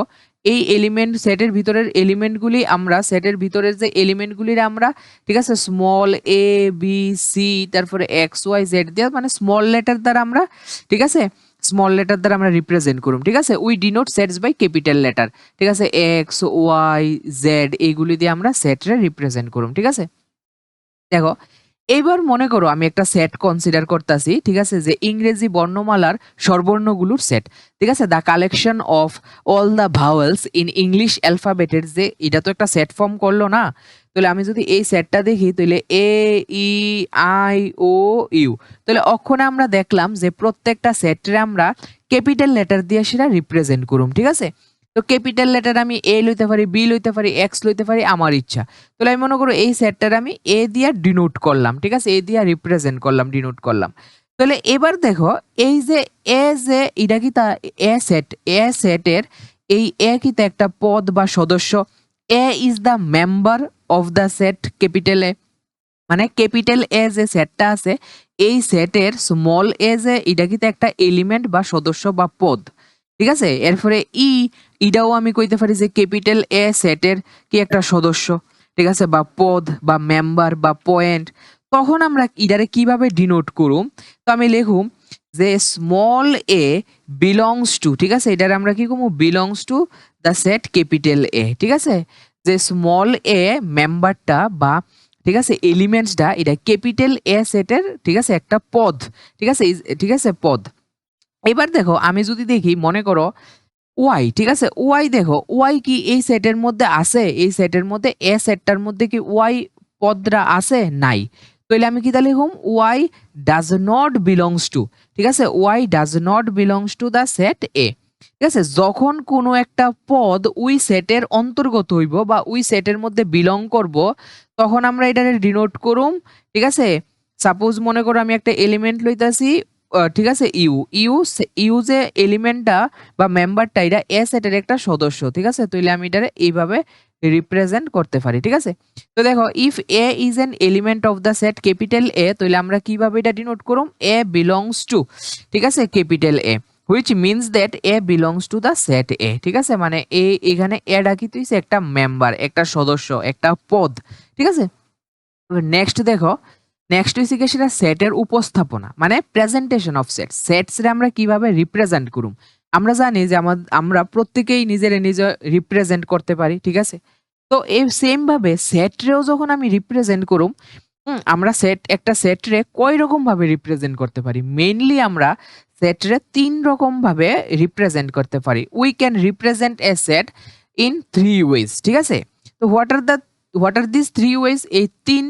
এই এলিমেন্ট সেটের ভিতরের এলিমেন্টগুলি আমরা সেটের ভিতরের যে এলিমেন্টগুলির আমরা, ঠিক আছে, স্মল এ বি সি তারপরে এক্স ওয়াই জেড দিয়ে মানে স্মল লেটার দ্বারা আমরা, ঠিক আছে, স্মল লেটার দ্বারা আমরা রিপ্রেজেন্ট করুম, ঠিক আছে? We denote sets by capital letter, ঠিক আছে? এক্স ওয়াই জেড এইগুলি দিয়ে আমরা সেটরে রিপ্রেজেন্ট করুম, ঠিক আছে? দেখো, এইবার মনে করো আমি একটা সেট কনসিডার করতেছি, ঠিক আছে, যে ইংরেজি বর্ণমালার স্বরবর্ণগুলোর সেট, ঠিক আছে, the collection of all the vowels in English অ্যালফাবেটের, যে এটা তো একটা সেট ফর্ম করলো না? তাহলে আমি যদি এই সেটটা দেখি, তাহলে এ ই আই ও ইউ, তাহলে অক্ষণে আমরা দেখলাম যে প্রত্যেকটা সেটরে আমরা ক্যাপিটাল লেটার দিয়ে সেটা রিপ্রেজেন্ট করুম, ঠিক আছে? তো ক্যাপিটাল লেটার আমি এ লইতে পারি, বি লইতে পারি, এক্স লইতে পারি, আমার ইচ্ছা। তাহলে আমি মনে করো এই সেটটার আমি এ দিয়ে ডিনোট করলাম, ঠিক আছে, এ দিয়ে রিপ্রেজেন্ট করলাম, ডিনোট করলাম। তাহলে এবার দেখো এই যে এ, যে এটা কি তা এ সেটের এই এ কি তা একটা পদ বা সদস্য, a is the member of the set capital A, মানে ক্যাপিটাল এ যে সেটটা আছে এই সেটের স্মল এ যে এটা কি তা একটা এলিমেন্ট বা সদস্য বা পদ, ঠিক আছে? এরপরে ইটাও আমি কইতে পারি যে ক্যাপিটাল এ সেটের কি একটা সদস্য, ঠিক আছে, বা পদ বা মেম্বার বা পয়েন্ট। তখন আমরা ইটারে কিভাবে ডিনোট করুম, তো আমি লিখুম যে স্মল এ বিলংস টু, ঠিক আছে, এটারে আমরা কি করবো, belongs to the set capital এ, ঠিক আছে? যে স্মল এ মেম্বারটা বা, ঠিক আছে, এলিমেন্টসটা এটা ক্যাপিটাল এ সেটের, ঠিক আছে, একটা পদ, ঠিক আছে, ঠিক আছে, পদ। এবার দেখো আমি যদি দেখি, মনে করো ওয়াই, ঠিক আছে? ওয়াই দেখো, ওয়াই কি এই সেটের মধ্যে আছে? এই সেটের মধ্যে এ সেটটার মধ্যে কি ওয়াই পদরা আছে? নাই। তাইলে আমি কি তাহলে লিখুম? Y does not belongs to, ঠিক আছে? Y does not belongs to the set A. ঠিক আছে? যখন কোনো একটা পদ ওই সেটের অন্তর্গত হইব বা ওই সেটের মধ্যে বিলং করব, তখন আমরা এটারে ডিনোট করুম, ঠিক আছে? সাপোজ মনে করো আমি একটা এলিমেন্ট লইতাছি, ঠিক আছে? ইউ যে এলিমেন্টটা বা মেম্বারটা এটা এ সেটের একটা সদস্য, ঠিক আছে? তাইলে আমি এটারে এইভাবে রিপ্রেজেন্ট করতে পারি, ঠিক আছে? তো দেখো, if A is an element of the set capital এ, তাইলে আমরা কিভাবে এটা ডিনোট করুম? এ বিলংস টু, ঠিক আছে, capital A, which means that A belongs to the set A, ঠিক আছে? মানে এখানে এডা কি তুইছে একটা মেম্বার, একটা সদস্য, একটা পদ, ঠিক আছে? নেক্সট দেখো, নেক্সট হইছে কি সেটা সেটের উপস্থাপনা, মানে প্রেজেন্টেশন অফ সেট। সেটস রে আমরা কিভাবে রিপ্রেজেন্ট করুম? আমরা জানি যে আমরা প্রত্যেকেই নিজেরে নিজে রিপ্রেজেন্ট করতে পারি, ঠিক আছে? তো এই সেম ভাবে সেট রেও যখন আমি রিপ্রেজেন্ট করুম, আমরা একটা সেট রে কয় রকম ভাবে রিপ্রেজেন্ট করতে পারি? মেইনলি আমরা সেট রে ৩ রকম ভাবে রিপ্রেজেন্ট করতে পারি। We can represent a set in 3 ways, ঠিক আছে? তো হোয়াট আর দিস 3 ওয়েজ? এই ৩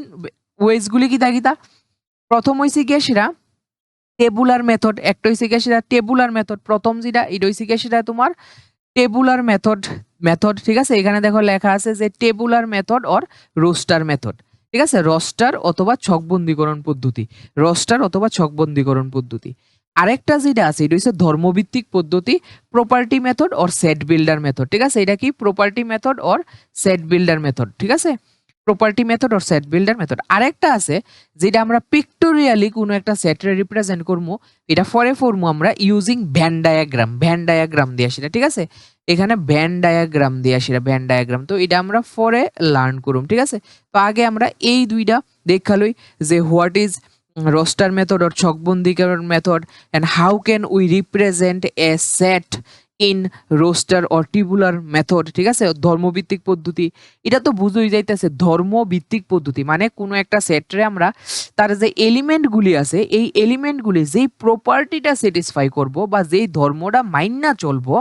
ওয়েজ গুলি কিতা কিতা? প্রথম হইছে গিয়ে সেটা টেবুলার মেথড, একটা হইছে গিয়ে সেটা টেবুলার মেথড। প্রথম যেটা এটা হইছে গিয়ে সেটা তোমার টেবুলার মেথড, ঠিক আছে? এখানে দেখো লেখা আছে যে tabular method or roster method, ঠিক আছে? রস্টার অথবা ছকবন্দীকরণ পদ্ধতি, রস্টার অথবা ছকবন্দীকরণ পদ্ধতি। আরেকটা যেটা আছে এটা হচ্ছে ধর্মভিত্তিক পদ্ধতি, property method or set builder method, ঠিক আছে? এটা কি property method or set builder method, ঠিক আছে? Property method or set builder method. আরেকটা আছে যেটা আমরা পিক্টোরিয়ালি কোনো একটা সেটরে রিপ্রেজেন্ট করবো, এটা পরে করবো আমরা ইউজিং ভ্যান ডায়াগ্রাম দিয়ে সেটা, ঠিক আছে? এখানে ভ্যান ডায়াগ্রাম দিয়ে সেটা ভ্যান ডায়াগ্রাম, তো এটা আমরা পরে লার্ন করুম, ঠিক আছে? তো আগে আমরা এই দুইটা দেখালই যে what is roster method or ছকবন্দীকরণ method and how can we represent a set in roster or tabular method, ঠিক আছে? ধর্মভিত্তিক পদ্ধতি, এটা তো বুঝোই যাইতেছে ধর্মভিত্তিক পদ্ধতি মানে কোনো একটা সেটরে আমরা তার যে এলিমেন্ট গুলি আছে এই এলিমেন্ট গুলি যেই প্রপার্টিটা স্যাটিসফাই করব বা যেই ধর্মটা মাইন্না চলবো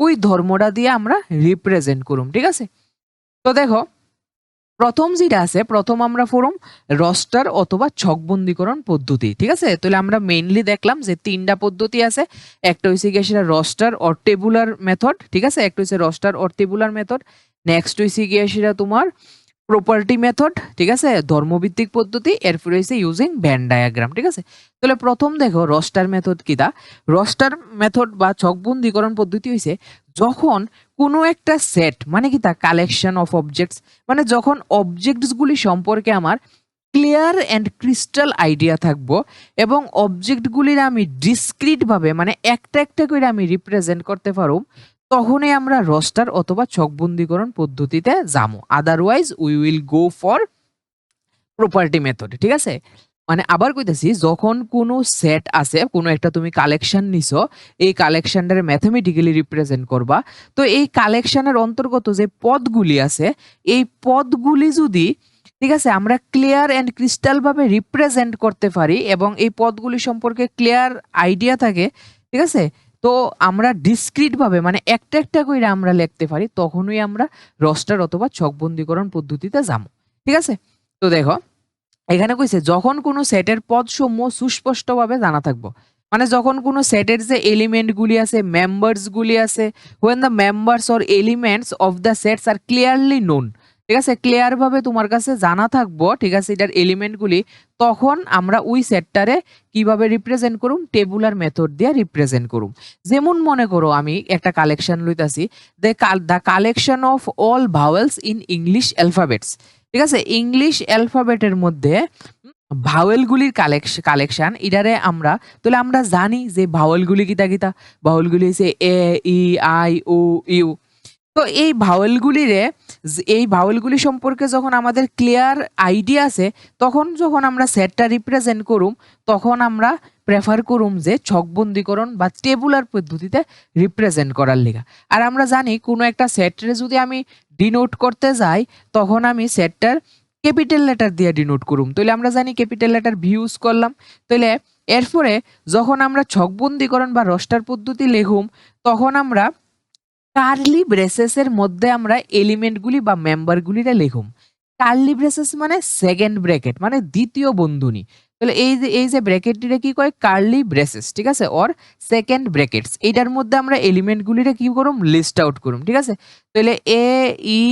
ওই ধর্মটা দিয়ে আমরা রিপ্রেজেন্ট করুম, ঠিক আছে? তো দেখো, প্রথম যেটা আছে, প্রথম আমরা ফোরম রস্টার অথবা ছকবন্দীকরণ পদ্ধতি, ঠিক আছে? তাহলে আমরা মেইনলি দেখলাম যে ৩টা পদ্ধতি আছে। একটা হইছে গিয়ে সেটা রস্টার অর টেবুলার মেথড, ঠিক আছে? একটা হইছে Roaster or tabular method. Next হইছে গিয়ে সেটা তোমার প্রপার্টি মেথড, ঠিক আছে? ধর্মভিত্তিক পদ্ধতি। এরপরে হইছে ইউজিং ভ্যান ডায়াগ্রাম, ঠিক আছে? তাহলে প্রথম দেখো রস্টার মেথড কিটা? রস্টার মেথড বা ছকবন্দীকরণ পদ্ধতি হইছে যখন কোনো একটা সেট মানে কি তা কালেকশন অফ অবজেক্টস, মানে যখন অবজেক্টস গুলি সম্পর্কে আমার ক্লিয়ার অ্যান্ড ক্রিস্টাল আইডিয়া থাকবো এবং অবজেক্টগুলির আমি ডিসক্রিট ভাবে মানে একটা একটা করে আমি রিপ্রেজেন্ট করতে পারব, তখনই আমরা রস্টার অথবা ছকবন্দীকরণ পদ্ধতিতে যাবো। Otherwise we will go for property method, ঠিক আছে? মানে আবার কইতেছি, যখন কোনো সেট আছে, কোনো একটা তুমি কালেকশন নিছো, এই কালেকশনটারে ম্যাথমেটিক্যালি রিপ্রেজেন্ট করবা, তো এই কালেকশনের অন্তর্গত যে পদগুলি আছে এই পদগুলি যদি, ঠিক আছে, আমরা ক্লিয়ার অ্যান্ড ক্রিস্টাল ভাবে রিপ্রেজেন্ট করতে পারি এবং এই পদগুলি সম্পর্কে ক্লিয়ার আইডিয়া থাকে, ঠিক আছে, তো আমরা ডিসক্রিট ভাবে মানে একটা একটা করে আমরা লিখতে পারি, তখনই আমরা রস্টার অথবা ছকবন্দীকরণ পদ্ধতিতে যাবো, ঠিক আছে? তো দেখো, এখানে কইছে যখন কোনো সেটের পদসমূহ সুস্পষ্টভাবে জানা থাকবো, মানে যখন কোনো সেটের যে এলিমেন্ট গুলি আছে, মেম্বার্স গুলি আছে, when the members or elements of the sets are clearly known, ঠিক আছে, ক্লিয়ার ভাবে তোমার কাছে জানা থাকবো, ঠিক আছে, এটার এলিমেন্ট গুলি, তখন আমরা ওই সেটটারে কিভাবে রিপ্রেজেন্ট করুম? টেবুলার মেথড দিয়ে রিপ্রেজেন্ট করুম। যেমন মনে করো আমি একটা কালেকশন লইতাছি, the collection of all vowels in English alphabets, ঠিক আছে? ইংলিশ অ্যালফাবেটের মধ্যে ভাওয়েলগুলির কালেকশন এটারে আমরা, তাহলে আমরা জানি যে ভাওয়েলগুলি কিতা কিতা? ভাওয়েলগুলি হচ্ছে এ, ই, আই, ও, ইউ। তো এই ভাওয়েলগুলি সম্পর্কে যখন আমাদের ক্লিয়ার আইডিয়া আছে, তখন যখন আমরা সেটটা রিপ্রেজেন্ট করুম, তখন আমরা প্রেফার করুম যে ছকবন্দীকরণ বা টেবুলার পদ্ধতিতে রিপ্রেজেন্ট করার লিগা। আর আমরা জানি কোনো একটা সেটরে যদি আমি ডিনোট করতে যাই, তখন আমি সেটটার ক্যাপিটাল লেটার দিয়ে ডিনোট করুম। তাহলে আমরা জানি ক্যাপিটাল লেটার ভি ইউজ করলাম। তাহলে এরপরে যখন আমরা ছকবন্দীকরণ বা রস্টার পদ্ধতি লিখুম, তখন আমরা কার্লি ব্রেসেসের মধ্যে আমরা এলিমেন্টগুলি বা মেম্বারগুলিটা লিখুম। কার্লি ব্রেসেস মানে সেকেন্ড ব্র্যাকেট মানে দ্বিতীয় বন্ধনী। তাহলে এই যে ব্র্যাকেটটিরে কি কয় কার্লি ব্রেসেস, ঠিক আছে, অর সেকেন্ড ব্র্যাকেটস। এটার মধ্যে আমরা এলিমেন্টগুলিরে কি করুম লিস্ট আউট করুম, ঠিক আছে। তাহলে এ ই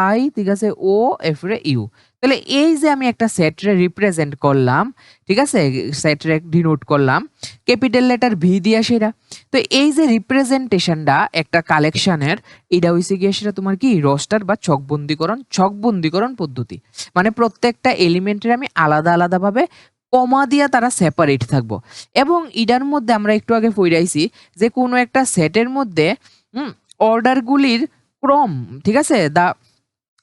আই, ঠিক আছে, ও এরপরে ইউ। তাহলে এই যে আমি একটা সেটরে রিপ্রেজেন্ট করলাম, ঠিক আছে, সেটরে ডিনোট করলাম ক্যাপিটাল লেটার ভি দিয়া সেটা। তো এই যে রিপ্রেজেন্টেশনটা একটা কালেকশনের, এটা হইছে গিয়ে সেটা তোমার কি রোস্টার বা ছকবন্দীকরণ পদ্ধতি। মানে প্রত্যেকটা এলিমেন্টের আমি আলাদা আলাদা ভাবে কমা দিয়া তারা সেপারেট থাকবো। এবং ইডার মধ্যে আমরা একটু আগে পড়াইছি যে কোনো একটা সেটের মধ্যে অর্ডারগুলির ক্রম, ঠিক আছে, দা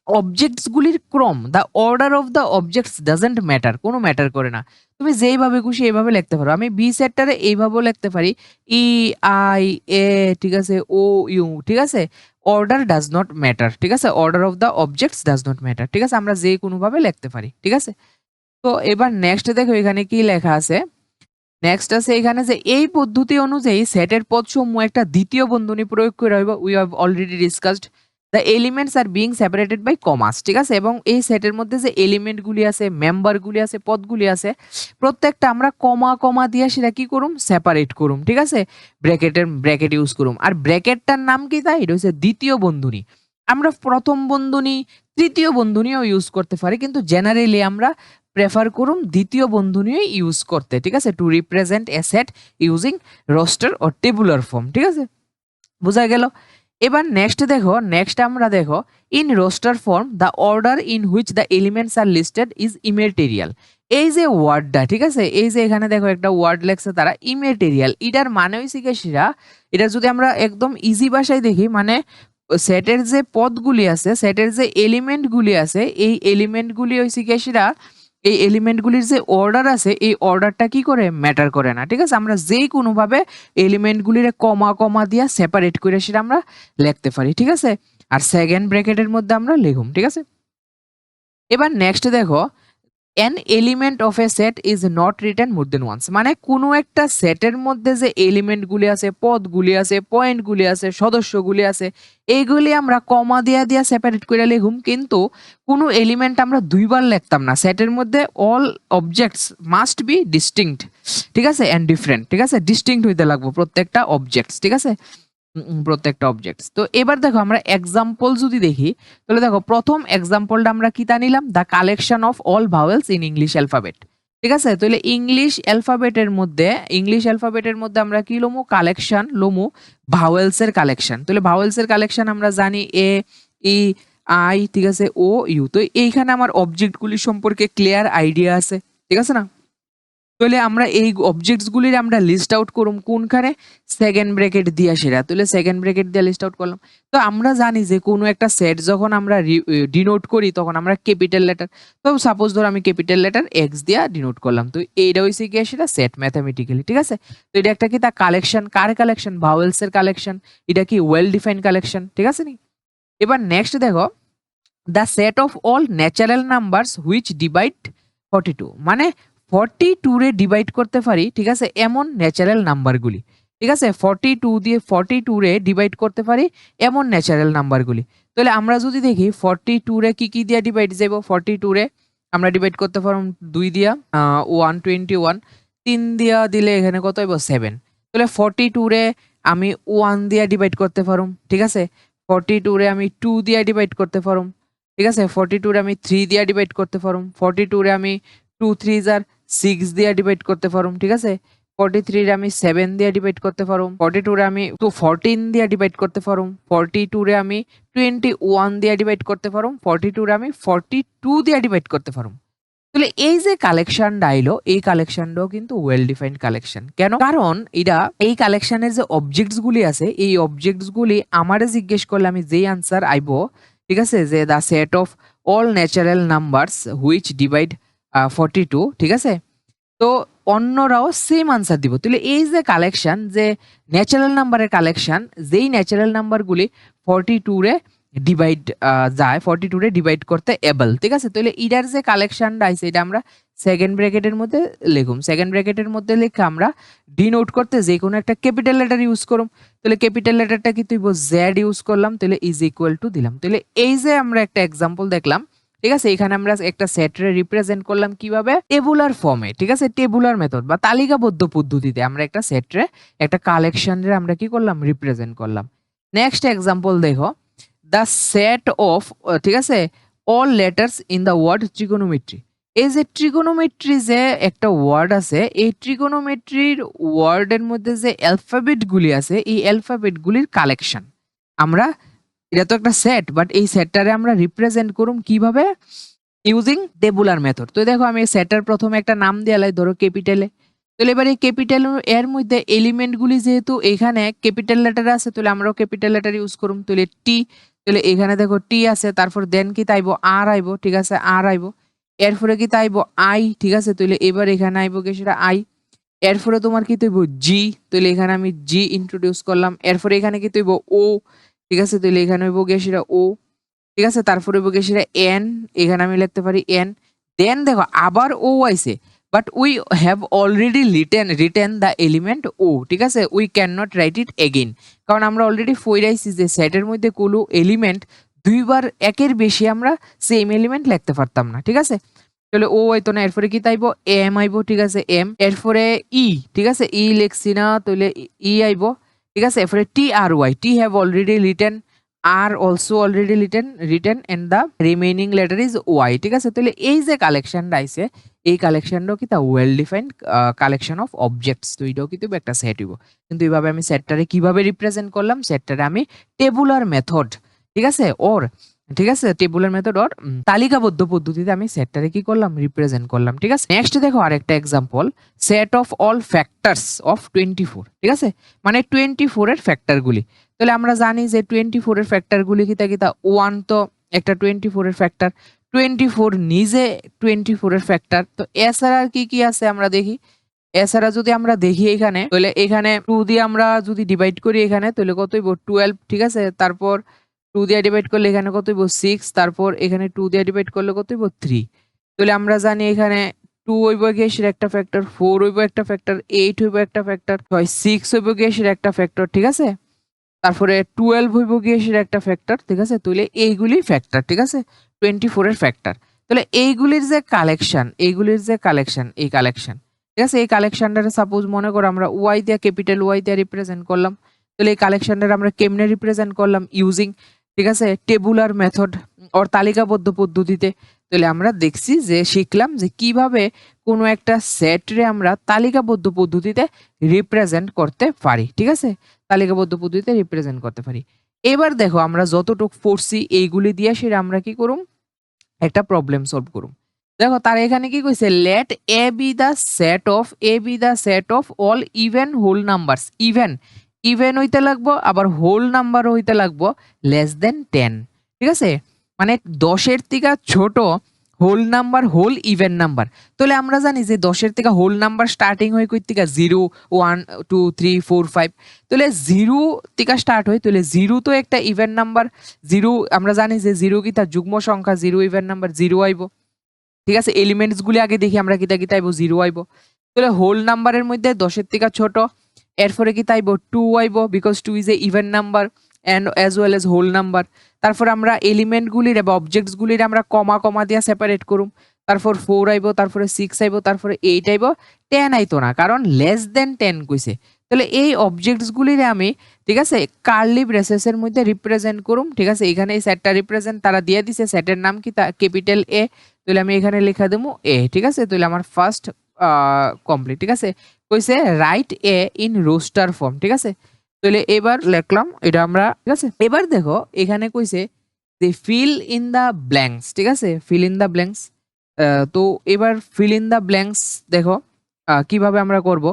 অবজেক্টস গুলির ক্রম, the order of the objects doesn't matter, কোনো ম্যাটার করে না। তুমি যেইভাবে খুশি এইভাবে লিখতে পারো। আমি বি সেটটারে এইভাবেও লিখতে পারি ই আই এ, ঠিক আছে, ও ইউ, ঠিক আছে, অর্ডার ডাজ নট ম্যাটার, ঠিক আছে, order of the objects does not matter, ঠিক আছে, আমরা যে কোনো ভাবে লিখতে পারি, ঠিক আছে। তো এবার নেক্সট দেখো এখানে কি লেখা আছে। নেক্সট আছে এখানে যে এই পদ্ধতি অনুযায়ী সেটের পদসমূহ একটা দ্বিতীয় বন্ধনী প্রয়োগ করে হইব। We have already discussed the elements are being separated by commas, ঠিক আছে। এবং এই সেটের মধ্যে যে এলিমেন্টগুলি আছে, মেম্বারগুলি আছে, পদগুলি আছে, প্রত্যেকটা আমরা কমা কমা দিয়ে সেটা কি করুম সেপারেট করুম, ঠিক আছে, ব্র্যাকেট ইউজ করুম। আর ব্র্যাকেটটার নাম কি তাই, এটা হচ্ছে দ্বিতীয় বন্ধনী। আমরা প্রথম বন্ধনী, তৃতীয় বন্ধনীও ইউজ করতে পারি, কিন্তু জেনারেলি আমরা প্রেফার করুম দ্বিতীয় বন্ধনীও ইউজ করতে, ঠিক আছে, to represent a set using roster or tabular form, ঠিক আছে, বোঝা গেল। এবার নেক্সট আমরা দেখো in roster form the order in which the elements are listed is immaterial. এই যে ওয়ার্ডটা, ঠিক আছে, এই যে এখানে দেখো একটা ওয়ার্ড লেখছে তারা ইমেটেরিয়াল, এটার মানে হইছে কি সেটা, এটা যদি আমরা একদম ইজি ভাষায় দেখি, মানে সেটের যে পদগুলি আছে, সেটের যে এলিমেন্টগুলি আছে, এই এলিমেন্টগুলি হইছে কি সেটা, এই এলিমেন্টগুলির যে অর্ডার আছে এই অর্ডারটা কি করে ম্যাটার করে না, ঠিক আছে। আমরা যে কোনো ভাবে এলিমেন্টগুলির কমা কমা দিয়া সেপারেট করে সেটা আমরা লিখতে পারি, ঠিক আছে। আর সেকেন্ড ব্র্যাকেটের মধ্যে আমরা লিখুম, ঠিক আছে। এবার নেক্সট দেখো an element of a set is not written more than once, মানে কোনো একটা সেটের মধ্যে যে এলিমেন্টগুলি আছে, পদগুলি আছে, পয়েন্টগুলি আছে, সদস্যগুলি আছে, এইগুলি আমরা কমা দিয়া দিয়া সেপারেট করে লিখুম, কিন্তু কোনো এলিমেন্ট আমরা দুইবার লিখতাম না। সেটের মধ্যে all objects must B distinct, ঠিক আছে, এন্ড ডিফারেন্ট, ঠিক আছে, ডিস্টিংক্ট হইতে লাগবো প্রত্যেকটা অবজেক্টস, ঠিক আছে, প্রত্যেকটা অবজেক্টস। তো এবার দেখো আমরা এক্সাম্পল যদি দেখি, তাহলে দেখো প্রথম এক্সাম্পলটা আমরা কি তা নিলাম, the collection of all vowels in English alphabet, ঠিক আছে। তাহলে ইংলিশ অ্যালফাবেটের মধ্যে আমরা কি লমু কালেকশন লমু ভাওয়েলসের কালেকশন। তাহলে ভাওয়েলসের কালেকশন আমরা জানি এ ই আই, ঠিক আছে, ও ইউ। তো এইখানে আমার অবজেক্টগুলি সম্পর্কে ক্লিয়ার আইডিয়া আছে, ঠিক আছে না। তাহলে আমরা এই অবজেক্টস গুলির আমরা লিস্ট আউট করুম কোনখানে, সেকেন্ড ব্র্যাকেট দিয়া সেরা। তাহলে সেকেন্ড ব্র্যাকেট দিয়ে লিস্ট আউট করলাম। তো আমরা জানি যে কোনো একটা সেট যখন আমরা ডিনোট করি তখন আমরা ক্যাপিটাল লেটার, তো সাপোজ ধর আমি ক্যাপিটাল লেটার এক্স দিয়া ডিনোট করলাম, তো এইটা হইছে গিয়ে সেটা সেট ম্যাথামেটিক্যালি, ঠিক আছে। তো এটা একটা কি তা কালেকশন, কার কালেকশন, ভাওয়েলস এর কালেকশন, এটা কি ওয়েল ডিফাইন্ড কালেকশন, ঠিক আছে নি। এবার নেক্সট দেখো the set of all natural numbers which divide 42, মানে 42 রে ডিভাইড করতে পারি, ঠিক আছে, এমন ন্যাচারাল নাম্বারগুলি, ঠিক আছে, 42 দিয়ে 42 রে ডিভাইড করতে পারি এমন ন্যাচারাল নাম্বারগুলি। তাহলে আমরা যদি দেখি 42 রে কি কি দিয়া ডিভাইড যাইব, 42 রে আমরা ডিভাইড করতে পারব 2 দিয়া 121, 3 দিয়া দিলে এখানে কত হইব 7। তাহলে 42 রে আমি 1 দিয়া ডিভাইড করতে পারুম, ঠিক আছে, 42 রে আমি 2 দিয়া ডিভাইড করতে পারুম, ঠিক আছে, 42 রে আমি 3 দিয়া ডিভাইড করতে পারুম, 42 রে আমি 2 3 আর 6 দিয়ে ডিভাইড করতে পারুম, ঠিক আছে, 43 রে আমি 7 দিয়ে ডিভাইড করতে পারুম, 42 রে আমি 14 দিয়ে ডিভাইড করতে পারুম, 42 রে আমি 21 দিয়ে ডিভাইড করতে পারুম, 42 রে আমি 42 দিয়ে ডিভাইড করতে পারুম। তাহলে এই যে কালেকশনটা আইলো, এই কালেকশনটাও কিন্তু ওয়েল ডিফাইন্ড কালেকশন। কেন? কারণ এটা এই কালেকশনের যে অবজেক্টস গুলি আছে, এই অবজেক্টস গুলি আমারে জিজ্ঞেস করলে আমি যেই আনসার আইবো, ঠিক আছে, যে the set of all natural numbers which divide 42, ঠিক আছে, তো অন্যরাও সেম আনসার দিব। তাহলে এই যে কালেকশন, যে ন্যাচারাল নাম্বারের কালেকশন, যেই ন্যাচারাল নাম্বারগুলি 42 রে ডিভাইড যায় 42 রে ডিভাইড করতে এবল, ঠিক আছে। তাহলে এটার যে কালেকশনটা আছে এটা আমরা সেকেন্ড ব্র্যাকেটের মধ্যে লিখুম। সেকেন্ড ব্র্যাকেটের মধ্যে লিখে আমরা ডিনোট করতে যে কোনো একটা ক্যাপিটাল লেটার ইউজ করুম। তাহলে ক্যাপিটাল লেটারটা কি তুইব জেড ইউজ করলাম, তাহলে ইজ ইকুয়াল টু দিলাম। তাহলে এই যে আমরা একটা এক্সাম্পল দেখলাম, ঠিক আছে। এখানে আমরা একটা সেটরে রিপ্রেজেন্ট করলাম কিভাবে, টেবুলার ফর্মে, ঠিক আছে। টেবুলার মেথড বা তালিকাবদ্ধ পদ্ধতিতে আমরা একটা সেটরে একটা কালেকশনরে আমরা কি করলাম, রিপ্রেজেন্ট করলাম। নেক্সট এক্সাম্পল দেখো, দ্য সেট অফ, ঠিক আছে, all letters in the word trigonometry. এই যে ট্রিগোনোমেট্রি যে একটা ওয়ার্ড আছে, এই ট্রিগোনোমেট্রির ওয়ার্ডের মধ্যে যে অ্যালফাবেটগুলি আছে, এই অ্যালফাবেটগুলির কালেকশন আমরা, এটা তো একটা সেট, বাট এই সেটটারে আমরা রিপ্রেজেন্ট করুম কিভাবে, ইউজিং টেবুলার মেথড। তো দেখো আমি সেটটার প্রথমে একটা নাম দেয়ালাই, ধরো ক্যাপিটালে। তাহলে এবার এই ক্যাপিটাল এর মধ্যে এলিমেন্টগুলি যেহেতু এখানে ক্যাপিটাল লেটার আছে, তাহলে আমরাও ক্যাপিটাল লেটার ইউজ করুম। তাহলে টি, তাহলে এখানে দেখো টি আছে, তারপর দেন কি তাইব আর আইব, ঠিক আছে, আর আইব। এরপরে কি তাইব আই, ঠিক আছে। তাহলে এবার এখানে আইব কি সেটা আই। এরপরে তোমার কি তৈব জি, তাহলে এখানে আমি জি ইন্ট্রোডিউস করলাম। এরপরে এখানে কি তৈব ও, ঠিক আছে, তাহলে এখানে হইব গিয়ে সেটা ও, ঠিক আছে। তারপরে হইব গিয়ে সেটা এন, এখানে আমি লিখতে পারি এন। দেন দেখো আবার ও আইছে, but we have already written the element O, ঠিক আছে। We can not write it again, কারণ আমরা অলরেডি ফইরাইছি যে সেটের মধ্যে কোনো এলিমেন্ট দুইবার একের বেশি আমরা সেম এলিমেন্ট লিখতে পারতাম না, ঠিক আছে। তাহলে ও হয়তো না, এরপরে কি তাইব এম আইব, ঠিক আছে, এম। এরপরে ই, ঠিক আছে, ই লিখছি না, তাহলে ই আইব, ঠিক আছে। এরপরে T R Y, T have already written, R also already written and the remaining letter is Y, ঠিক আছে। তাহলে এই যে কালেকশনটা আইছে, এই কালেকশনটাও কি তা well defined collection of objects. তো এটাও কিন্তু একটা সেট হইব। কিন্তু এইভাবে আমি সেটটারে কিভাবে রিপ্রেজেন্ট করলাম, সেটটারে আমি টেবুলার মেথড, ঠিক আছে, ওর, ঠিক আছে, টেবুলার মেথড ওর তালিকাবদ্ধ পদ্ধতিতে আমি সেটটারে কি করলাম, রিপ্রেজেন্ট করলাম, ঠিক আছে। নেক্সট দেখো আরেকটা example, set of all factors of 24, ঠিক আছে, মানে 24 এর ফ্যাক্টরগুলি। তাহলে আমরা জানি যে 24 এর ফ্যাক্টরগুলি কিতা কিতা, 1 তো একটা 24 এর ফ্যাক্টর, 24 নিজে 24 এর ফ্যাক্টর। তো এছাড়া আর কি কি আছে আমরা দেখি। এছাড়া যদি আমরা দেখি এখানে, তাহলে এখানে 2 দিয়ে আমরা যদি ডিভাইড করি এখানে, তাহলে কত হইব 12, ঠিক আছে। তারপর 2 দিয়ে ডিভাইড করলে এখানে কত হইব 6, তারপর এখানে 2 দিয়ে ডিভাইড করলে কত হইব 3। তাহলে আমরা জানি এখানে 2 হইব গিয়ে সেটা একটা ফ্যাক্টর, 4 হইব একটা ফ্যাক্টর, 8 হইব একটা ফ্যাক্টর, 6 হইব গিয়ে সেটা একটা ফ্যাক্টর, ঠিক আছে। তারপরে 12 হইব গিয়ে সেটা একটা ফ্যাক্টর, ঠিক আছে। তাহলে এইগুলি ফ্যাক্টর, ঠিক আছে, 24 এর ফ্যাক্টর। তাহলে এইগুলির যে কালেকশন, এই কালেকশন, ঠিক আছে, এই কালেকশনটারে সাপোজ মনে করো আমরা ওয়াই দিয়ে, ক্যাপিটাল ওয়াই দিয়ে রিপ্রেজেন্ট করলাম। তাহলে এই কালেকশনটারে আমরা কেমনে রিপ্রেজেন্ট করলাম, ইউজিং, ঠিক আছে, টেবুলার মেথড ওর তালিকাবদ্ধ পদ্ধতিতে। তাহলে আমরা দেখছি যে শিখলাম যে কিভাবে কোনো একটা সেটরে আমরা তালিকাবদ্ধ পদ্ধতিতে রিপ্রেজেন্ট করতে পারি, ঠিক আছে, তালিকাবদ্ধ পদ্ধতিতে রিপ্রেজেন্ট করতে পারি। এবার দেখো আমরা যতটুকু পড়ছি এইগুলি দিয়ে সেটা আমরা কি করুম, একটা প্রবলেম সলভ করুম। দেখো তার এখানে কি কইছে, let A be the set of all even whole numbers. Even হইতে লাগবো, আবার হোল নাম্বার হইতে লাগবো লেস দেন 10, ঠিক আছে, মানে 10-এর থেকে ছোট whole number, whole even number. তাহলে আমরা জানি যে 10-এর থেকে হোল নাম্বার স্টার্টিং হয় কই থেকে, 0 1 2 3 4 5। তাহলে 0 থেকে স্টার্ট হয়, তাহলে 0 তো একটা ইভেন নাম্বার। 0 আমরা জানি যে 0 কি তার যুগ্ম সংখ্যা, 0 ইভেন নাম্বার, 0 আইব, ঠিক আছে। এলিমেন্টস গুলি আগে দেখি আমরা কিতা কিতা আইব, 0 আইব। তাহলে হোল নাম্বারের মধ্যে 10-এর থেকে ছোট, এরপরে কি তাইব 2 আইব, because 2 is a even number and as well as whole number. তারপর আমরা এলিমেন্ট গুলির বা অবজেক্টস গুলির আমরা কমা কমা দিয়ে সেপারেট করুম। তারপর 4 আইব, তারপরে 6 আইব, তারপরে 8 আইব, 10 আইতো না, কারণ লেস দেন 10 কইছে। তাহলে এই অবজেক্টস গুলিরে আমি, ঠিক আছে, কার্লি ব্রেসেসের মধ্যে রিপ্রেজেন্ট করুম, ঠিক আছে। এখানে এই সেটটা রিপ্রেজেন্ট তারা দিয়ে দিছে, সেটের নাম কি, ক্যাপিটাল এ। তাহলে আমি এখানে লেখা দেবো এ, ঠিক আছে। তাহলে আমার ফার্স্ট কমপ্লিট, ঠিক আছে। কইছে write A in roster form, ঠিক আছে। তাহলে এবার লিখলাম এটা আমরা, ঠিক আছে। এবার দেখো এখানে কইছে যে ফিল ইন দা ব্ল্যাঙ্কস, ঠিক আছে, ফিল ইন দা ব্ল্যাঙ্কস। তো এবার ফিল ইন দা ব্ল্যাঙ্কস দেখো কিভাবে আমরা করব।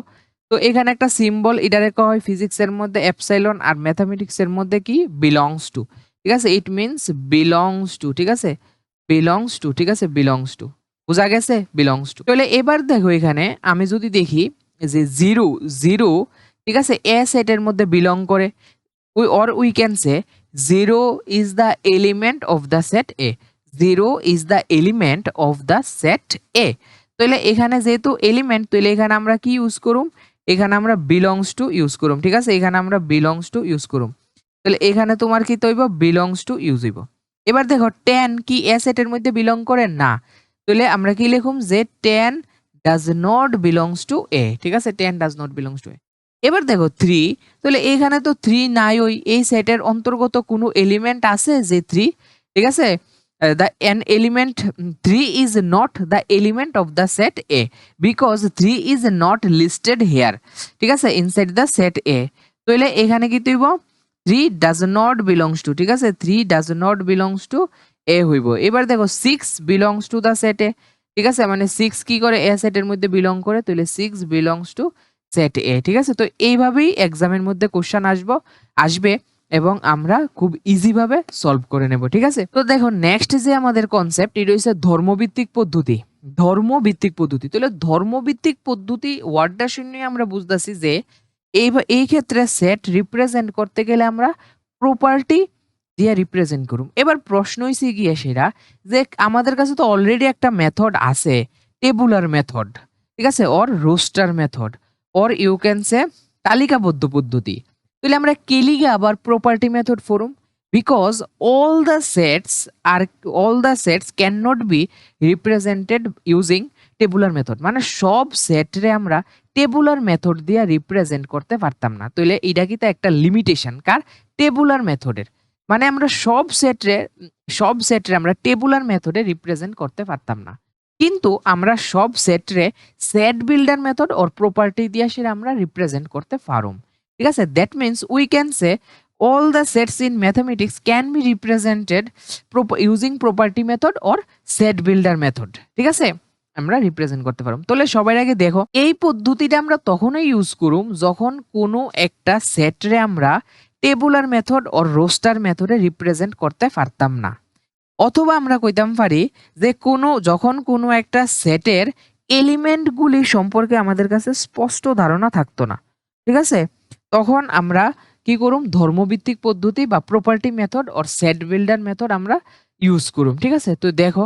তো এখানে একটা সিম্বল, এটারে কয় হয় ফিজিক্সের মধ্যে এপসাইলন, আর ম্যাথামেটিক্সের মধ্যে কি বিলংস টু, ঠিক আছে। ইট মিনস বিলংস টু, ঠিক আছে, বিলংস টু, ঠিক আছে, বিলংস টু, বোঝা গেছে, বিলংস টু। তাহলে এবার দেখো এখানে আমি যদি দেখি যে 0 0, ঠিক আছে, এ সেটের মধ্যে বিলং করে, we can say 0 is the element of the set A, 0 is the element of the set A। তাহলে এখানে যেহেতু এলিমেন্ট, তাহলে এখানে আমরা কি ইউজ করুম, এখানে আমরা বিলংস টু ইউজ করুম। ঠিক আছে, এখানে আমরা বিলংস টু ইউজ করুম। তাহলে এখানে তোমার কি তৈব, বিলংস টু ইউজ হইব। এবার দেখো 10 কি এ সেটের মধ্যে বিলং করে না, তাহলে আমরা কি লিখুম যে 10 ডাজ নট বিলংস টু এ। ঠিক আছে, 10 ডাজ নট বিলংস টু এ। এবার দেখো 3, তাহলে এখানে তো 3 নাই, ওই এই সেটের অন্তর্গত কোনো এলিমেন্ট আছে যে 3। ঠিক আছে, the an element 3 is not the element of the set A because 3 is not listed here। ঠিক আছে, inside the set A। তাহলে এখানে কি হইব, 3 does not belongs to। ঠিক আছে, 3 does not belongs to A হইব। এবার দেখো 6 belongs to the set A। ঠিক আছে, মানে 6 কি করে, A সেটের মধ্যে বিলং করে, তাহলে 6 belongs to set A। ঠিক আছে, তো এইভাবেই এক্সামের মধ্যে কোশ্চেন আসবে এবং আমরা খুব ইজি ভাবে সলভ করে নেব। ঠিক আছে, তো দেখো নেক্সট যে আমাদের কনসেপ্ট, এটা হচ্ছে ধর্মভিত্তিক পদ্ধতি। ধর্মভিত্তিক পদ্ধতি, তাহলে ধর্মভিত্তিক পদ্ধতি ওয়ার্ডটা শুনে আমরা বুঝতেছি যে এই ক্ষেত্রে সেট রিপ্রেজেন্ট করতে গেলে আমরা প্রপার্টি দিয়ে রিপ্রেজেন্ট করুম। এবার প্রশ্ন হইছে গিয়ে সেটা যে আমাদের কাছে তো অলরেডি একটা মেথড আছে, টেবুলার মেথড। ঠিক আছে, or roster method, or you can say তালিকাবদ্ধ পদ্ধতি। তাহলে আমরা কেলিগে আবার প্রপার্টি মেথড ফরুম, because all the sets cannot be represented using tabular method. মানে সব সেটরে আমরা টেবুলার মেথড দিয়ে রিপ্রেজেন্ট করতে পারতাম না। তাহলে এটা কি একটা লিমিটেশন কার, টেবুলার মেথডের। মানে আমরা সব সেটরে আমরা টেবুলার মেথডে রিপ্রেজেন্ট করতে পারতাম না, কিন্তু আমরা সব সেটরে সেট বিল্ডার মেথড ওর প্রপার্টি দিয়ে সেটা আমরা রিপ্রেজেন্ট করতে পারুম। ঠিক আছে, that means we can say all the sets in mathematics can be represented using property method or set builder method। ঠিক আছে, আমরা রিপ্রেজেন্ট করতে পারব। তাহলে সবার আগে দেখো এই পদ্ধতিটা আমরা তখনই ইউজ করুম যখন কোনো একটা সেটরে আমরা টেবুলার মেথড or রোস্টার মেথডে রিপ্রেজেন্ট করতে পারতাম না, অথবা আমরা কইতাম পারি যে যখন কোনো একটা সেটের এলিমেন্টগুলি সম্পর্কে আমাদের কাছে স্পষ্ট ধারণা থাকতো না। ঠিক আছে, তখন আমরা কি করুম, ধর্মভিত্তিক পদ্ধতি বা property method or set builder method আমরা ইউজ করুম। ঠিক আছে, তো দেখো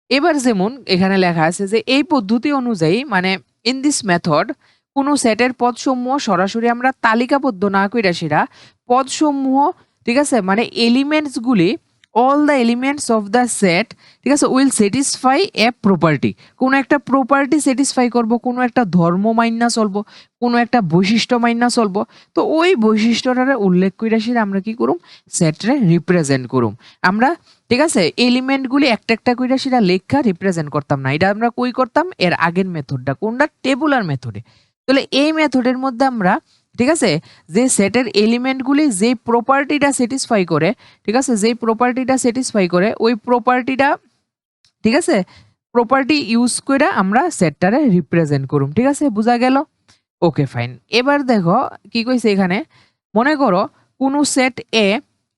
এবার যেমন এখানে লেখা আছে যে এই পদ্ধতি অনুযায়ী, মানে ইন দিস মেথড কোনো সেটের পদসমূহ সরাসরি আমরা তালিকাবদ্ধ না কইরা সেটা পদসমূহ, ঠিক আছে, মানে এলিমেন্টসগুলি all the elements of the set, ঠিক আছে, will satisfy a property। কোনো একটা প্রপার্টি স্যাটিসফাই করব, কোনো একটা ধর্ম মাইনা চলবো, কোনো একটা বৈশিষ্ট্য মাইনা চলবো। তো ওই বৈশিষ্ট্যটারে উল্লেখ করে সেটা আমরা কি করুম, সেটরে রিপ্রেজেন্ট করুম আমরা। ঠিক আছে, এলিমেন্টগুলি একটা একটা করে সেটা লেখা রিপ্রেজেন্ট করতাম না, এটা আমরা কই করতাম, এর আগের মেথডটা কোনটা, টেবুলার মেথডে। তাহলে এই মেথডের মধ্যে আমরা, ঠিক আছে, যে সেটের এলিমেন্টগুলি যে প্রপার্টিটা স্যাটিসফাই করে, ঠিক আছে, যে প্রপার্টিটা স্যাটিসফাই করে ওই প্রপার্টিটা, ঠিক আছে, প্রপার্টি ইউজ করে আমরা সেটটারে রিপ্রেজেন্ট করুম। ঠিক আছে, বোঝা গেল? Okay fine. এবার দেখো কি কইছে এখানে, মনে করো কোনো সেট এ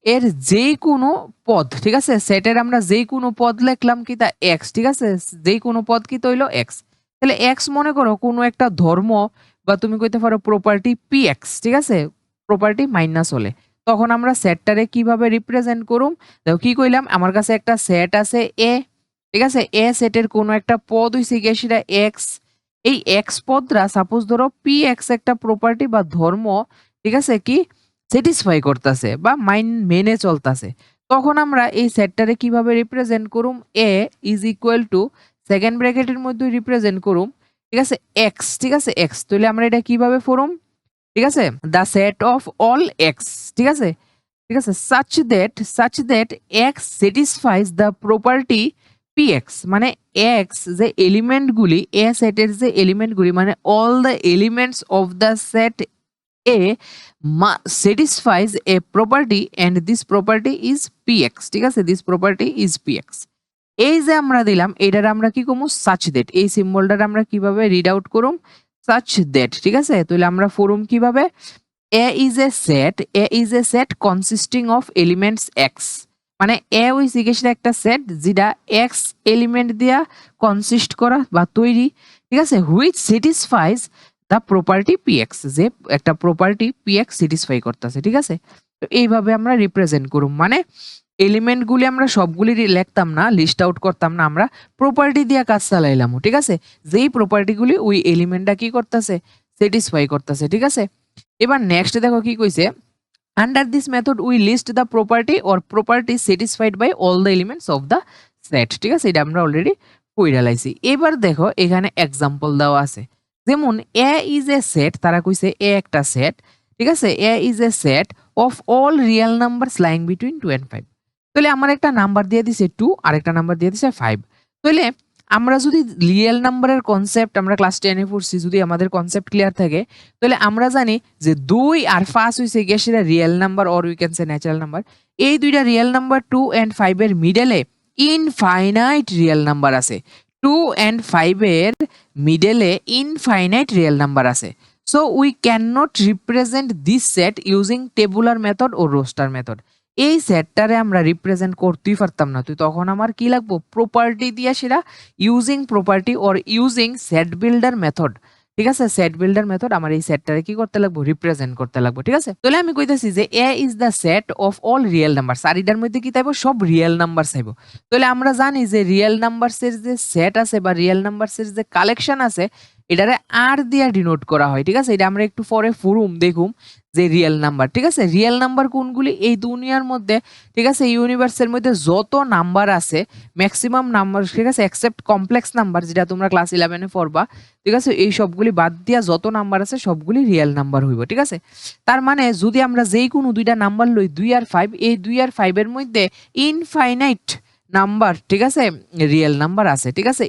এর যে কোনো পদ, ঠিক আছে, সেটের আমরা যে কোনো পদ লিখলাম কি তা এক্স। ঠিক আছে, যে কোনো পদ কি তৈল এক্স। তাহলে এক্স মনে করো কোনো একটা ধর্ম বা তুমি কইতে পারো প্রপার্টি পি এক্স। ঠিক আছে, প্রপার্টি মাইনাস হলে তখন আমরা সেটটারে কিভাবে রিপ্রেজেন্ট করুম, দেখো কি কইলাম, আমার কাছে একটা সেট আছে এ। ঠিক আছে, এ সেটের কোনো একটা পদ হইছে গিয়ে সেটা এক্স। এই এক্স পদরা সাপোজ ধরো পি এক্স একটা প্রপার্টি বা ধর্ম, ঠিক আছে, কি স্যাটিসফাই করতেছে বা মেনে চলতেছে, তখন আমরা এই সেটটারে কিভাবে রিপ্রেজেন্ট করুম, এ ইজ ইকুয়াল টু সেকেন্ড ব্র্যাকেটের মধ্যে রিপ্রেজেন্ট করুম, ঠিক আছে, এক্স। ঠিক আছে, এক্স। তাহলে আমরা এটা কিভাবে ফরুম, ঠিক আছে, the set of all x. ঠিক আছে, ঠিক আছে, such that x satisfies the property px, মানে x যে এলিমেন্টগুলি এ সেটের যে এলিমেন্টগুলি, মানে all the elements of the set A satisfies a property and this property is px। ঠিক আছে, this property is px। এই যে আমরা দিলাম এটার আমরা কি করব, such that, এই সিম্বলটার আমরা কিভাবে রিড আউট করুম, such that। ঠিক আছে, তাহলে আমরা ফরুম কিভাবে, A is a set consisting of elements x, মানে এ ওই জিজ্ঞেসটা একটা সেট যেটা x এলিমেন্ট দিয়া কনসিস্ট করা বা তৈরি। ঠিক আছে, which satisfies the property px, যে একটা প্রপার্টি px স্যাটিসফাই করতেছে। ঠিক আছে, তো এইভাবে আমরা রিপ্রেজেন্ট করুম, মানে এলিমেন্ট গুলি আমরা সবগুলি লিখতাম না, লিস্ট আউট করতাম না, আমরা প্রপার্টি দিয়ে কাজ চালাইলাম, ঠিক আছে? যেই প্রপার্টি গুলি ওই এলিমেন্টটা কি করতেছে, স্যাটিসফাই করতেছে, ঠিক আছে? এবার নেক্সট দেখো কি কইছে, under this method we list the property or property satisfied by all the elements of the set, ঠিক আছে? এটা আমরা অলরেডি পড়ে লাইছি। এবার দেখো এখানে এক্সাম্পল দেওয়া আছে, যেমন এ ইজ এ সেট, তারা কইছে এ একটা সেট, ঠিক আছে? A is a set of all real numbers lying between 2 and 5। তাহলে আমার একটা নাম্বার দিয়ে দিছে 2 আর একটা নাম্বার দিয়ে দিছে 5। তাহলে আমরা যদি রিয়েল নাম্বারের কনসেপ্ট আমরা ক্লাস 10 এ পড়ছি, যদি আমাদের কনসেপ্ট ক্লিয়ার থাকে, তাহলে আমরা জানি যে 2 আর 5 হইছে গিয়ে সেটা real number or we can say natural number. এই দুইটা রিয়েল নাম্বার 2 and 5 এর মিডলে ইনফাইনাইট রিয়েল নাম্বার আছে। 2 and 5 এর মিডলে ইনফাইনাইট রিয়েল নাম্বার আছে। So we can not represent this set using tabular method ও রোস্টার মেথড। এই সেটটারে আমরা রিপ্রেজেন্ট করতেই পারতাম না, তুই তখন আমার কি লাগবো, প্রপার্টি দিয়ে সেটা using property or using set builder method, ঠিক আছে? সেট বিল্ডার মেথড আমার এই সেটটারে কি করতে লাগবো, রিপ্রেজেন্ট করতে লাগবো, ঠিক আছে? তাহলে আমি কইতেছি যে A is the set of all real numbers, আর এটার মধ্যে কি চাইবো, সব রিয়েল নাম্বার চাইবো। তাহলে আমরা জানি যে রিয়েল নাম্বারসের যে সেট আছে বা রিয়েল নাম্বারসের যে কালেকশন আছে, এটারে আর দিয়া ডিনোট করা হয়, ঠিক আছে? এটা আমরা একটু পরে ফুরুম দেখুম যে রিয়েল নাম্বার, ঠিক আছে? রিয়েল নাম্বার কোনগুলি, এই দুনিয়ার মধ্যে, ঠিক আছে, ইউনিভার্সের মধ্যে যত নাম্বার আছে ম্যাক্সিমাম নাম্বার, ঠিক আছে, এক্সেপ্ট কমপ্লেক্স নাম্বার যেটা তোমরা ক্লাস 11 এ পড়বা, ঠিক আছে? এই সবগুলি বাদ দিয়া যত নাম্বার আছে সবগুলি রিয়েল নাম্বার হইব, ঠিক আছে? তার মানে যদি আমরা যেই কোনো দুইটা নাম্বার লই 2 আর 5, এই 2 আর 5 এর মধ্যে ইনফাইনাইট নাম্বার, ঠিক আছে, রিয়েল নাম্বার আছে, ঠিক আছে?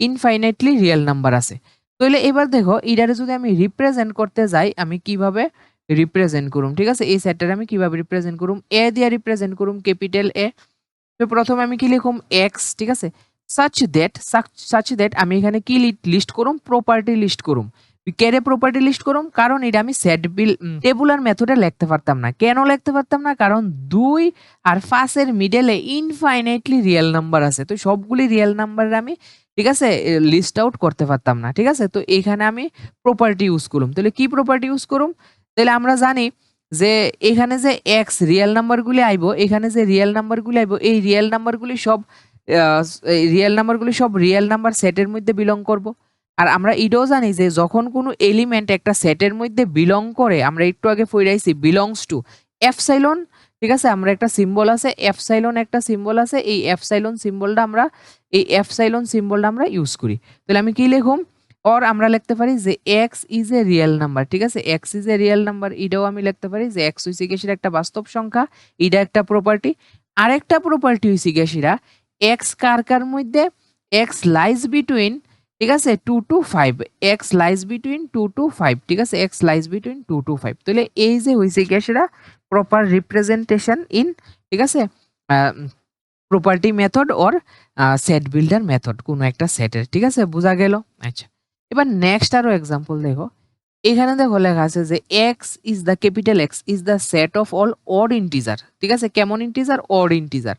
ইনফাইনাইটলি রিয়েল নাম্বার আছে। তাহলে এবার দেখো এটারে যদি আমি রিপ্রেজেন্ট করতে যাই, আমি কিভাবে রিপ্রেজেন্ট করুম, ঠিক আছে? এই সেটটারে আমি কিভাবে রিপ্রেজেন্ট করুম, এ দিয়ে রিপ্রেজেন্ট করুম, ক্যাপিটাল এ। তো প্রথমে আমি কি লিখুম, এক্স, ঠিক আছে? সাচ দ্যাট আমি এখানে কি লিস্ট করুম, প্রপার্টি লিস্ট করুম। কেরে প্রপার্টি লিস্ট করুম, কারণ এটা আমি সেট বিল টেবুলার মেথডে লিখতে পারতাম না। কেন লিখতে পারতাম না, কারণ 2 আর 5 এর মিডলে ইনফাইনাইটলি রিয়েল নাম্বার আছে, তো সবগুলি রিয়েল নাম্বারের আমি, ঠিক আছে, লিস্ট আউট করতে পারতাম না, ঠিক আছে? তো এখানে আমি প্রপার্টি ইউজ করুম। তাহলে কি প্রপার্টি ইউজ করুম, তাহলে আমরা জানি যে এখানে যে এক্স রিয়েল নাম্বারগুলি আইবো, এখানে যে রিয়েল নাম্বারগুলি আইবো, এই রিয়েল নাম্বারগুলি সব রিয়েল নাম্বার সেটের মধ্যে বিলং করব। আর আমরা এটাও জানি যে যখন কোনো এলিমেন্ট একটা সেটের মধ্যে বিলং করে, আমরা একটু আগে পড়াইছি বিলংস টু এপসাইলন, ঠিক আছে? আমরা একটা সিম্বল আছে এপসাইলন, একটা সিম্বল আছে, এই এপসাইলন সিম্বলটা আমরা ইউজ করি। তাহলে আমি কি লিখুম, অর আমরা লিখতে পারি যে x is A real number, ঠিক আছে? X is A real number, এটাও আমি লিখতে পারি যে এক্স হইছে গিয়ে সেটা একটা বাস্তব সংখ্যা, এটা একটা প্রপার্টি। আরেকটা প্রপার্টি হইছে গিয়ে সেটা এক্স কার মধ্যে, এক্স লাইজ বিটুইন, ঠিক আছে, 2 to 5, x lies between 2 to 5, ঠিক আছে? X lies between 2 to 5। তাহলে এই যে হইছে গিয়ে সেটা প্রপার রিপ্রেজেন্টেশন ইন, ঠিক আছে, property method or set builder method কোনো একটা সেটের, ঠিক আছে? বোঝা গেল? আচ্ছা, এবার নেক্সট আরো এক্সাম্পল দেখো। এখানে দেখো লেখা আছে যে x is the capital x is the set of all odd integer, ঠিক আছে? কেমন integer, odd integer.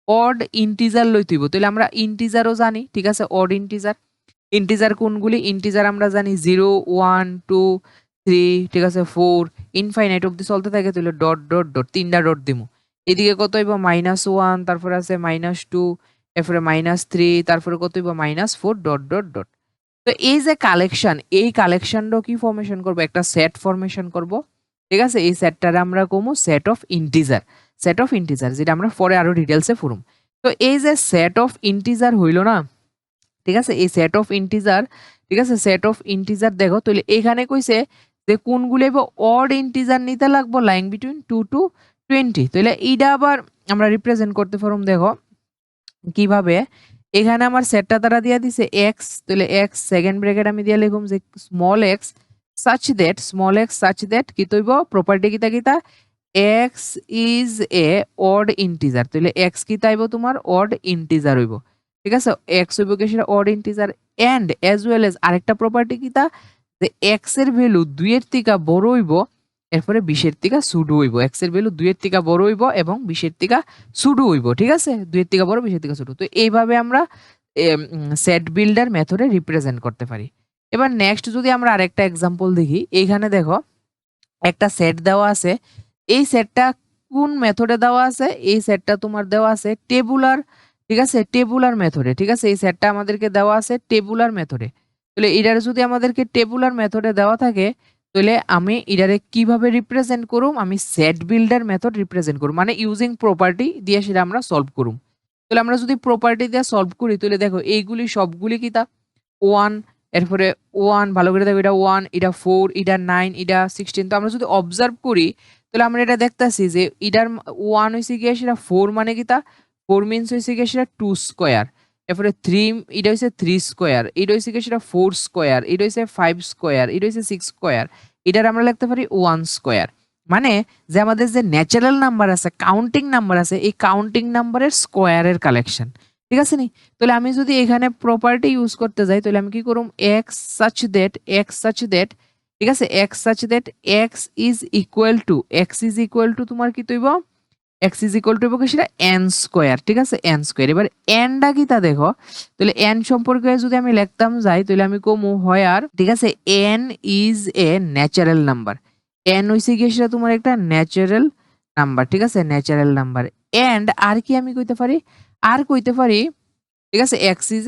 Odd integer লইতে হইব, তাহলে আমরা ইন্টিজারও জানি, ঠিক আছে? অড ইন্টিজার, ইন্টিজার কোনগুলি, ইন্টিজার আমরা জানি 0 1 2 3, ঠিক আছে, 4 ইনফাইনাইট অবধি চলতে থাকে। তাহলে ডট ডট ডট, তিনটা ডট দিমু। এদিকে কত হইব, -1, তারপরে আছে -2, এরপরে -3, তারপরে কত হইব, -4 ডট ডট ডট। তো এই যে কালেকশন, এই কালেকশনটাও কি ফরমেশন করব, একটা সেট ফরমেশন করব, ঠিক আছে? এই সেটটারে আমরা কমু সেট অফ ইন্টিজার, যেটা আমরা পরে আরো ডিটেইলসে পড়ুম। তো এই যে সেট অফ ইন্টিজার হইল না, ঠিক আছে? এই সেট অফ ইন্টিজার, ঠিক আছে, সেট অফ ইন্টিজার দেখো, তাহলে এখানে কইছে যে কোনগুলো অড ইন্টিজার নিতে লাগবো লাইং বিটুইন 2 to 20। তাহলে এইটা আবার আমরা রিপ্রেজেন্ট করতে পারুম, দেখো কিভাবে। এখানে আমার সেটটা তারা দিয়া দিছে এক্স, তাহলে এক্স সেকেন্ড ব্র্যাকেট আমি দিয়া লিখুম যে স্মল এক্স সাচ দ্যাট কি তৈব, প্রপার্টি কিতা কিতা, x is A odd integer. তাহলে এক্স কি তাইব, তোমার অড ইন্টিজার হইব, ঠিক আছে? এক্স হইব কি সেটা odd integer, and as well as আরেকটা প্রপার্টি কিতা, যে এক্স এর ভ্যালু 2 এর থেকে বড় হইব, এরপরে 20 এর থেকে ছোট হইব। এক্স এর ভ্যালু 2 এর থেকে বড় হইব এবং 20 এর থেকে ছোট হইব, ঠিক আছে? 2 এর থেকে বড়, 20 এর থেকে ছোট। তো এইভাবে আমরা সেট বিল্ডার মেথডে রিপ্রেজেন্ট করতে পারি। এবার নেক্সট যদি আমরা আরেকটা এক্সাম্পল দেখি, এইখানে দেখো একটা সেট দেওয়া আছে এই সেটটা কোন মেথডে দেওয়া আছে? এই সেটটা তোমার দেওয়া আছে টেবুলার, ঠিক আছে? টেবুলার মেথডে, ঠিক আছে? এই সেটটা আমাদেরকে দেওয়া আছে টেবুলার মেথডে। তাহলে এটারে যদি আমাদেরকে টেবুলার মেথডে দেওয়া থাকে, তাহলে আমি এটারে কিভাবে রিপ্রেজেন্ট করুম? আমি সেট বিল্ডার মেথড রিপ্রেজেন্ট করুম। মানে ইউজিং প্রপার্টি দিয়ে সেটা আমরা সলভ করুম। তাহলে আমরা যদি প্রপার্টি দিয়ে সলভ করি, তাহলে দেখো এইগুলি সবগুলি কি তা 1, এরপরে 1 ভালো করে দেখো, এটা 1, এটা 4, এটা 9, এটা 16। তো আমরা যদি অবজার্ভ করি, তাহলে আমরা এটা দেখতাছি যে এটার 1 হইছে গিয়ে সেটা 4 মানে কি তা 4 মিনস হইছে গিয়ে সেটা 2 স্কয়ার। এরপরে 3 এটা হইছে 3 স্কয়ার, এটা হইছে গিয়ে সেটা 4 স্কয়ার, এটা হইছে 5 স্কয়ার, এটা হইছে 6 স্কয়ার। এটার আমরা লিখতে পারি 1 স্কয়ার। মানে যে আমাদের যে ন্যাচারাল নাম্বার আছে, কাউন্টিং নাম্বার আছে, এই কাউন্টিং নাম্বারের স্কয়ারের কালেকশন, ঠিক আছে নি? তাহলে আমি যদি এখানে প্রপার্টি ইউজ করতে যাই, তাহলে আমি কি করুম? এক্স সাচ দ্যাট, ঠিক আছে, X such that X is equal two তোমার কি তৈব? এক্স ইজ ইকুয়াল টু কি সেটা এন স্কোয়ার, ঠিক আছে? N square. এবার এনটা কি তা দেখো, তাহলে এন সম্পর্কে যদি আমি লিখতাম যাই, তাহলে আমি কমু হয় আর, ঠিক আছে, N is a natural number. N হইছে গিয়ে সেটা তোমার একটা ন্যাচারাল নাম্বার, ঠিক আছে? Natural number. এন্ড আর কি আমি কইতে পারি? আর কইতে পারি, ঠিক আছে, X is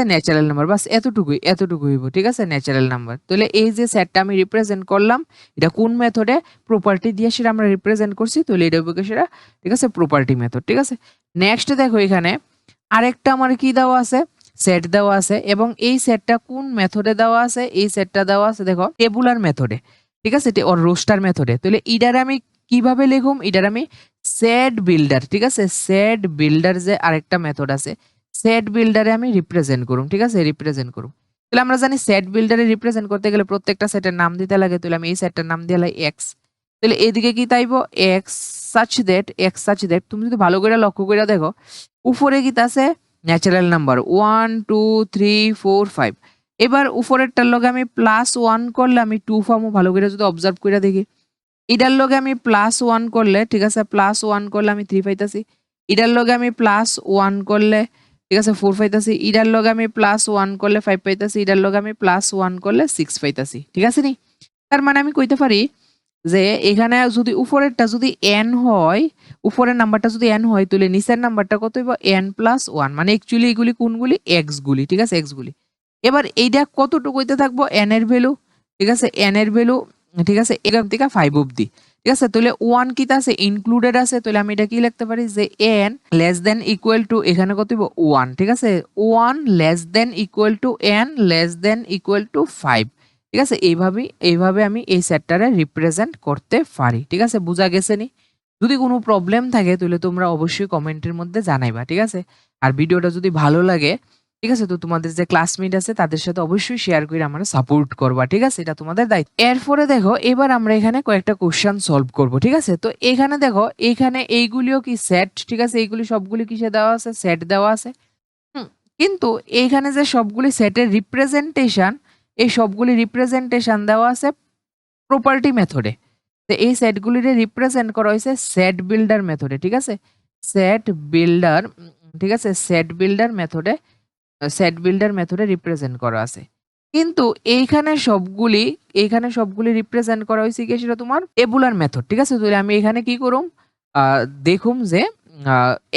a natural number. বাস এতটুকুই হইব, ঠিক আছে? Natural number. তাহলে এই যে সেটটা আমি রিপ্রেজেন্ট করলাম, এটা কোন মেথডে? প্রপার্টি দিয়ে সেটা আমরা রিপ্রেজেন্ট করছি। তাহলে এটা হবে সেটা, ঠিক আছে, প্রপার্টি মেথড, ঠিক আছে? নেক্সট দেখো এখানে আরেকটা আমার কি দেওয়া আছে? সেট দেওয়া আছে। এবং এই সেটটা কোন মেথডে দেওয়া আছে? এই সেটটা দেওয়া আছে দেখো টেবুলার মেথডে, ঠিক আছে? ওর রোস্টার মেথডে। তাহলে এটার আমি কিভাবে লিখুম? এটার আমি সেট বিল্ডার, ঠিক আছে? সেট বিল্ডার যে আরেকটা মেথড আছে, সেট বিল্ডারে আমি রিপ্রেজেন্ট করুম, ঠিক আছে? রিপ্রেজেন্ট করুম। তাহলে আমরা জানি সেট বিল্ডারে রিপ্রেজেন্ট করতে গেলে প্রত্যেকটা সেটের নাম দিতে লাগে। তাহলে আমি এই সেটটার নাম দিয়ে লাই এক্স। তাহলে এদিকে কি তাইব? এক্স সাচ দ্যাট তুমি যদি ভালো করে লক্ষ্য করে দেখো, উপরে কি আছে? Natural number 1 2 3 4 5। এবার উপরেরটার লগে আমি +1 করলে আমি 2 পাবো। ভালো করে যদি অবজার্ভ করে দেখি, এটার লগে আমি +1 করলে, ঠিক আছে, +1 করলে আমি 3 পাইতাছি। এটার লগে আমি +1 করলে, ঠিক আছে, 4 পাইতাছি। এটার লগে আমি +1 করলে 5 পাইতাছি। এটার লগে আমি +1 করলে 6 পাইতাছি, ঠিক আছে নি? তার মানে আমি কইতে পারি যে এখানে যদি উপরেরটা যদি n হয়, উপরের নাম্বারটা যদি n হয়, তাহলে নিচের নাম্বারটা কত হইব? n+1। মানে অ্যাকচুয়ালি এগুলি কোনগুলি? x গুলি, ঠিক আছে? x গুলি। এবার এইটা কতটুকু হইতে থাকবো? n এর ভ্যালু, ঠিক আছে? n এর ভ্যালু, ঠিক আছে, এখান থেকে 5 অবধি, ঠিক আছে? তাহলে 1 কিটা আছে? ইনক্লুডেড আছে। তাহলে আমি এটা কি লিখতে পারি? যে n less than equal to, এখানে কত হইব? 1, ঠিক আছে? 1 less than equal to n less than equal to 5, ঠিক আছে? এইভাবে আমি এই সেটটারে রিপ্রেজেন্ট করতে পারি, ঠিক আছে? বুঝা গেছে নি? যদি কোনো প্রবলেম থাকে তাহলে তোমরা অবশ্যই কমেন্টের মধ্যে জানাইবা, ঠিক আছে? আর ভিডিওটা যদি ভালো লাগে, ঠিক আছে, তো তোমাদের যে ক্লাসমেট আছে তাদের সাথে অবশ্যই শেয়ার করে আমরা সাপোর্ট করবা, ঠিক আছে? এটা তোমাদের দায়িত্ব। এরপরে দেখো এবার আমরা এখানে কয়েকটা কোশ্চেন সলভ করব, ঠিক আছে? তো এখানে দেখো, এখানে এইগুলিও কি সেট, ঠিক আছে? এইগুলি সবগুলি কিসে দেওয়া আছে? সেট দেওয়া আছে। কিন্তু এইখানে যে সবগুলি সেটের রিপ্রেজেন্টেশন, এই সবগুলি রিপ্রেজেন্টেশন দেওয়া আছে প্রপার্টি মেথডে। তো এই সেটগুলিরে রিপ্রেজেন্ট করা হয়েছে সেট বিল্ডার মেথডে, ঠিক আছে? সেট বিল্ডার, ঠিক আছে, সেট বিল্ডার মেথডে রিপ্রেজেন্ট করা আছে। কিন্তু এইখানে সবগুলি রিপ্রেজেন্ট করা হয়েছে কি সেটা তোমার টেবুলার মেথড, ঠিক আছে? তাহলে আমি এখানে কি করুম? দেখুম যে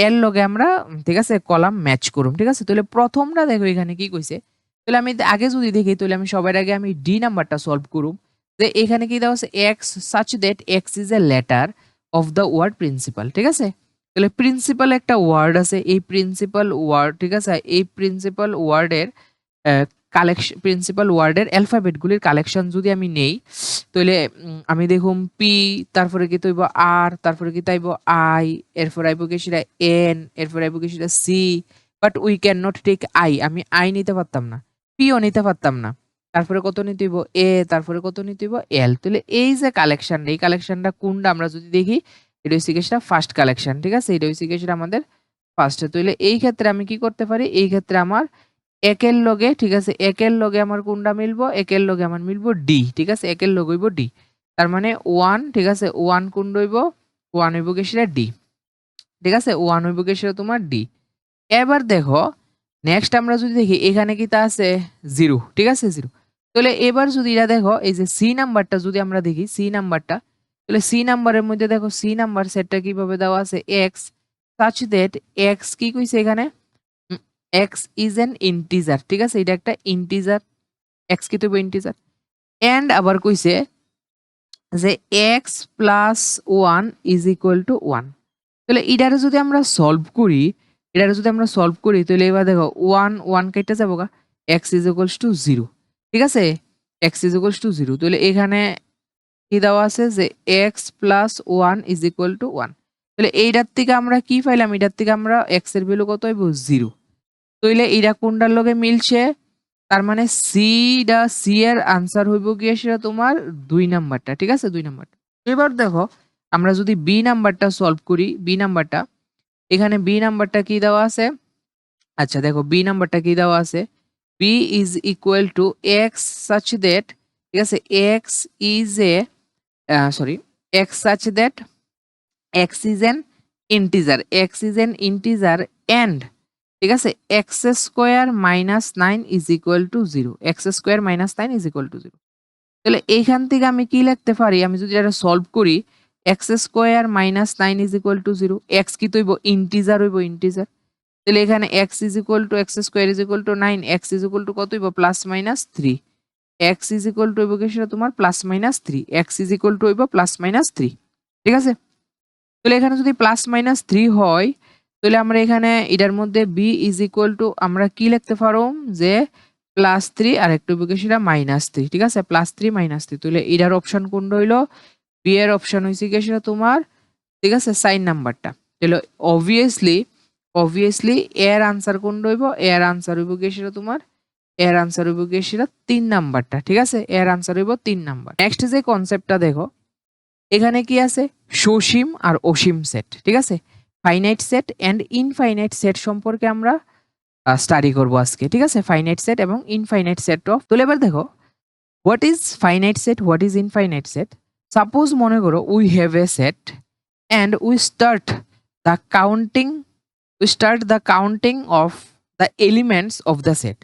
এর লগে আমরা, ঠিক আছে, কলাম ম্যাচ করুম, ঠিক আছে? তাহলে প্রথমটা দেখো এখানে কি কইছে। তাহলে আমি আগে যদি দেখি, তাহলে আমি সবার আগে আমি ডি নাম্বারটা সলভ করুম। যে এখানে কি দেওয়া আছে? X such that X is a letter of the word principal, ঠিক আছে? তাহলে প্রিন্সিপাল একটা ওয়ার্ড আছে, এই প্রিন্সিপাল ওয়ার্ড, ঠিক আছে, এই প্রিন্সিপাল ওয়ার্ডের প্রিন্সিপাল ওয়ার্ডের অ্যালফাবেটগুলির কালেকশন যদি আমি নেই, তাহলে আমি দেখুম পি, তারপরে কি তৈব আর, তারপরে কি তাইব আই, এরপর আইব কি সেটা এন, এরপর আইব কি সেটা C. But we can not take I, আমি আই নিতে পারতাম না, পিও নিতে পারতাম না। তারপরে কত নিতে হইব? এ, তারপরে কত নিতে হইব? এল। তাহলে এই যে কালেকশনটা, এই কালেকশনটা কোনটা আমরা যদি দেখি, এটা হচ্ছে কি সেটা ফার্স্ট কালেকশন, ঠিক আছে? এটা হচ্ছে কি সেটা আমাদের ফার্স্টে। তাহলে এই ক্ষেত্রে আমি কি করতে পারি? এই ক্ষেত্রে আমার একের লগে, ঠিক আছে, একের লগে আমার কোনটা মিলবো? একের লগে আমার মিলবো ডি, ঠিক আছে? একের লগে হইব ডি। তার মানে 1, ঠিক আছে, 1 কোন হইব? 1 হইব কি সেটা ডি, ঠিক আছে? 1 হইব কি সেটা তোমার ডি। এবার দেখো নেক্সট আমরা যদি দেখি, এখানে কি তা আছে? 0, ঠিক আছে? 0। তাহলে এবার যদি এটা দেখো, এই যে সি নাম্বারটা যদি আমরা দেখি, সি নাম্বারটা, তাহলে সি নাম্বারের মধ্যে দেখো সি নাম্বার সেটটা কিভাবে দেওয়া আছে এক্স সাচ দ্যাট এক্স কি কইছে এখানে এক্স ইজ এন ইন্টিজার, ঠিক আছে, এটা একটা ইন্টিজার, এক্স কি তৈব ইন্টিজার, এন্ড আবার কইছে যে x plus one is equal two one. তাহলে এটারে যদি আমরা সলভ করি, তাহলে এবার দেখো ওয়ান ওয়ান কেটে যাবো গা, x is equals to zero, ঠিক আছে, X is equals to zero. তাহলে এখানে কি দেওয়া আছে যে x plus one is equal two one. তাহলে এইটার থেকে আমরা কি পাইলাম, এটার থেকে আমরা এক্স এর ভ্যালু কত হইব জিরো। তাহলে এইটা কোনটার লগে মিলছে, তার মানে সি এর আনসার হইব গিয়ে সেটা তোমার 2 নাম্বারটা, ঠিক আছে, 2 নাম্বারটা। এবার দেখো আমরা যদি বি নাম্বারটা সলভ করি, বি নাম্বারটা এখানে বি নাম্বারটা কি দেওয়া আছে, আচ্ছা দেখো বি নাম্বারটা কি দেওয়া আছে, B is equal to X such that, ঠিক আছে, X is a sorry X such that X is an integer, X is an integer and, ঠিক আছে, X square minus 9 is equal to zero, X square minus 9 is equal to zero. তাহলে এইখান থেকে আমি কি লিখতে পারি, আমি যদি এটা সলভ করি, x square minus 9 is equal to zero, x কি তৈব ইন্টিজার হইব ইন্টিজার। তাহলে এখানে x is equal to x square is equal two 9, x is equal two কত হইব plus minus 3, x is equal two হইব কি সেটা তোমার plus minus 3, x is equal two হইব প্লাস মাইনাস 3, ঠিক আছে। তাহলে এখানে যদি প্লাস মাইনাস 3 হয়, তাহলে আমরা এখানে এটার মধ্যে বি ইজ ইকুয়াল টু আমরা কি লিখতে পারো যে প্লাস 3 আর একটু হইব কি সেটা মাইনাস 3, ঠিক আছে, প্লাস 3 মাইনাস 3। তাহলে এটার অপশন কোনটা হইলো, বি এর অপশন হইছে কি সেটা তোমার, ঠিক আছে, সাইন নাম্বারটা। তাহলে অবভিয়াসলি এর আনসার কোনটা হইব, এর আনসার হইব কি সেটা তোমার, এর আনসার হইব কি সেটা 3 নাম্বারটা, ঠিক আছে, এর আনসার হইব 3 নাম্বার। নেক্সট যে কনসেপ্টটা দেখো, এখানে কি আছে সসীম আর অসীম সেট, ঠিক আছে, finite set and infinite set সম্পর্কে আমরা স্টাডি করব আজকে, ঠিক আছে, ফাইনাইট সেট এবং ইনফাইনাইট সেট অফ। তাহলে এবার দেখো what is finite set, what is infinite set. Suppose মনে করো we have a set and we start the counting of the elements of the set.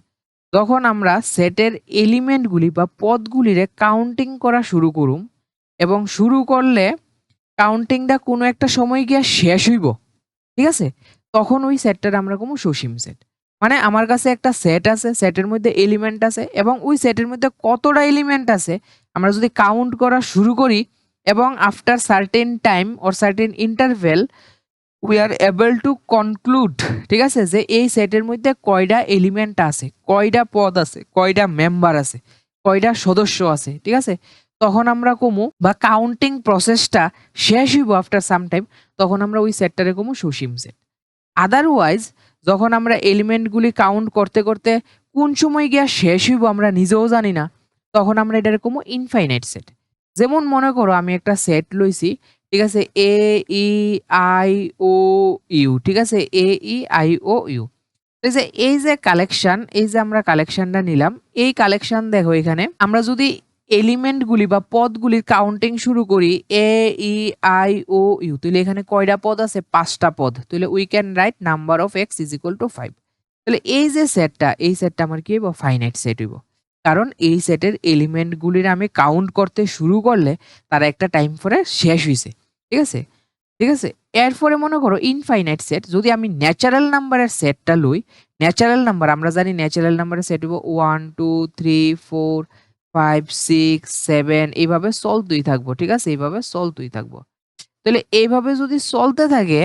তখন আমরা সেটের এলিমেন্টগুলি বা পদগুলিরে কাউন্টিং করা শুরু করুম, এবং শুরু করলে কাউন্টিংটা কোনো একটা সময় গিয়া শেষ হইব, ঠিক আছে, তখন ওই সেটটার আমরা কোনো সসীম সেট। মানে আমার কাছে একটা সেট আছে, সেটের মধ্যে এলিমেন্ট আছে, এবং ওই সেটের মধ্যে কতটা এলিমেন্ট আছে আমরা যদি কাউন্ট করা শুরু করি, এবং after certain time or certain interval we are able to conclude, ঠিক আছে, যে এই সেটের মধ্যে কয়টা এলিমেন্ট আছে, কয়টা পদ আছে, কয়টা মেম্বার আছে, কয়টা সদস্য আছে, ঠিক আছে, তখন আমরা কমু বা কাউন্টিং প্রসেসটা শেষ হইব আফটার সাম টাইম, তখন আমরা ওই সেটটারে কমু সসীম সেট। আদারওয়াইজ যখন আমরা এলিমেন্টগুলি কাউন্ট করতে করতে কোন সময় গিয়া শেষ হইব আমরা নিজেও জানি না, তখন আমরা এটারে কমু ইনফাইনাইট সেট। যেমন মনে করো আমি একটা সেট লইছি, ঠিক আছে, এ ই আই ও ইউ, ঠিক আছে, এ ই আই ও ইউ। এই যে কালেকশন, এই যে আমরা কালেকশনটা নিলাম, এই কালেকশন দেখো এখানে আমরা যদি এলিমেন্টগুলি বা পদগুলির কাউন্টিং শুরু করি এ ই আই ও ইউ, তাহলে এখানে কয়টা পদ আছে, 5টা পদ। তাহলে we can write number of x is equal two 5। তাহলে এই যে সেটটা, এই সেটটা আমার কি হইব, ফাইনাইট সেট হইব, কারণ এই সেটের এলিমেন্টগুলির আমি কাউন্ট করতে শুরু করলে তারা একটা টাইম পরে শেষ হইছে, ঠিক আছে, ঠিক আছে। এরপরে মনে করো ইনফাইনাইট সেট, যদি আমি ন্যাচারাল নাম্বারের সেটটা লই, ন্যাচারাল নাম্বার আমরা জানি ন্যাচারাল নাম্বারের সেট হইব 1 2 3 4 5 6 7, এইভাবে চলতেই থাকবো, ঠিক আছে, এইভাবে চলতেই থাকবো। তাহলে এইভাবে যদি চলতে থাকে,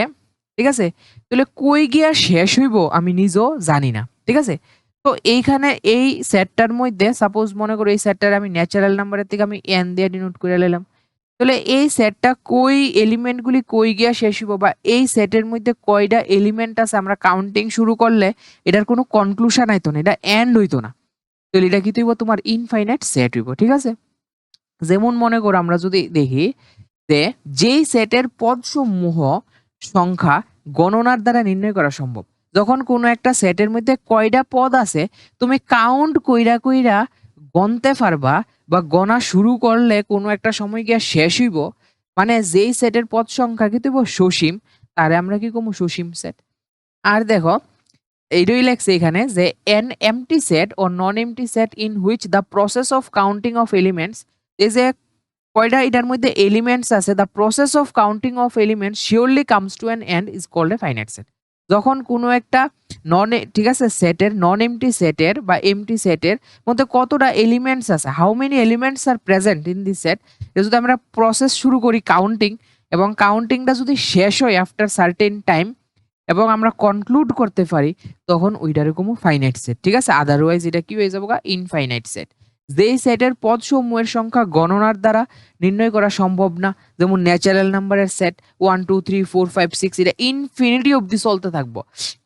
ঠিক আছে, তাহলে কই গিয়া শেষ হইব আমি নিজেও জানি না, ঠিক আছে। তো এইখানে এই সেটটার মধ্যে সাপোজ মনে করো এই সেটটার আমি ন্যাচারাল নাম্বারের থেকে আমি n দিয়ে ডিনোট করে নিলাম, তাহলে এই সেটটা কই এলিমেন্টগুলি কই গিয়া শেষ হইব বা এই সেটের মধ্যে কয়টা এলিমেন্ট আছে আমরা কাউন্টিং শুরু করলে এটার কোনো কনক্লুশন আইতো না, এটা এন্ড হইতো না, তাহলে এটা কি হইব তোমার ইনফাইনাইট সেট হইব, ঠিক আছে। যেমন মনে করো আমরা যদি দেখি যে যেই সেটের পদসমূহ সংখ্যা গণনার দ্বারা নির্ণয় করা সম্ভব, যখন কোনো একটা সেটের মধ্যে কয়টা পদ আছে তুমি কাউন্ট কইরা কইরা গণতে পারবা বা গণা শুরু করলে কোনো একটা সময় গিয়া শেষ হইব, মানে যেই সেটের পদ সংখ্যা কি হইব সসীম, তারে আমরা কি কমু সসীম সেট। আর দেখো এইটাই লেখছে এখানে যে an empty set or non empty set in which the process of counting of elements is a কয়টা এটার মধ্যে এলিমেন্টস আছে, the process of counting of elements surely comes to an end is called a finite set. যখন কোনো একটা ঠিক আছে সেটের নন এমটি সেটের বা এমটি সেটের মধ্যে কতটা এলিমেন্টস আছে, how many elements are present in this set, যদি আমরা প্রসেস শুরু করি কাউন্টিং, এবং কাউন্টিংটা যদি শেষ হয় আফটার সার্টেন টাইম এবং আমরা কনক্লুড করতে পারি, তখন ওইটা এরকম ফাইনাইট সেট। ঠিক আছে, আদারওয়াইজ এটা কি হয়ে যাবো ইনফাইনাইট সেট। যেই সেটের পদসমূহের সংখ্যা গণনার দ্বারা নির্ণয় করা সম্ভব না, যেমন ন্যাচারাল নাম্বারের সেট 1 2 3 4 5 6, এটা ইনফিনিটি অবধি চলতে থাকবো,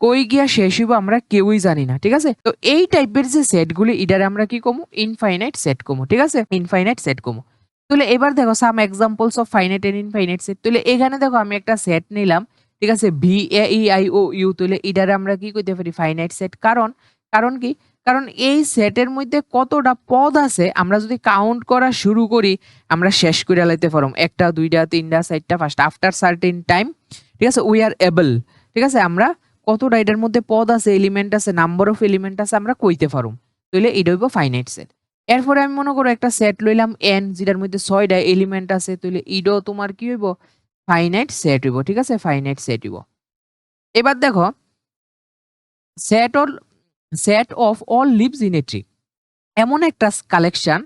কই গিয়া শেষ হইব আমরা কেউই জানি না। ঠিক আছে, তো এই টাইপের যে সেটগুলি এটারে আমরা কি কমু, ইনফাইনাইট সেট কমু। ঠিক আছে, ইনফাইনাইট সেট কমু। তাহলে এবার দেখো some examples of finite and infinite set. তাহলে এখানে দেখো আমি একটা সেট নিলাম, ঠিক আছে, V A E I O U. তাহলে এটারে আমরা কি কইতে পারি, ফাইনাইট সেট। কারণ কারণ কি, কারণ এই সেটের মধ্যে কতটা পদ আছে আমরা যদি কাউন্ট করা শুরু করি আমরা শেষ করে লাইতে পারম, একটা দুইটা তিনটা চারটা পাঁচটা আফটার সার্টেন টাইম। ঠিক আছে, উই আর এবল, ঠিক আছে, আমরা কতটা এটার মধ্যে পদ আছে, এলিমেন্ট আছে, নাম্বার অফ এলিমেন্ট আছে, আমরা কইতে পারম। তাহলে এটা হইব ফাইনাইট সেট। এরপরে আমি মনে করো একটা সেট লইলাম এন, যেটার মধ্যে 6টা এলিমেন্ট আছে, তাহলে এটাও তোমার কি হইব, ফাইনাইট সেট হইব। ঠিক আছে, ফাইনাইট সেট হইব। এবার দেখো set of all lives in a tree, এমন একটা কালেকশন,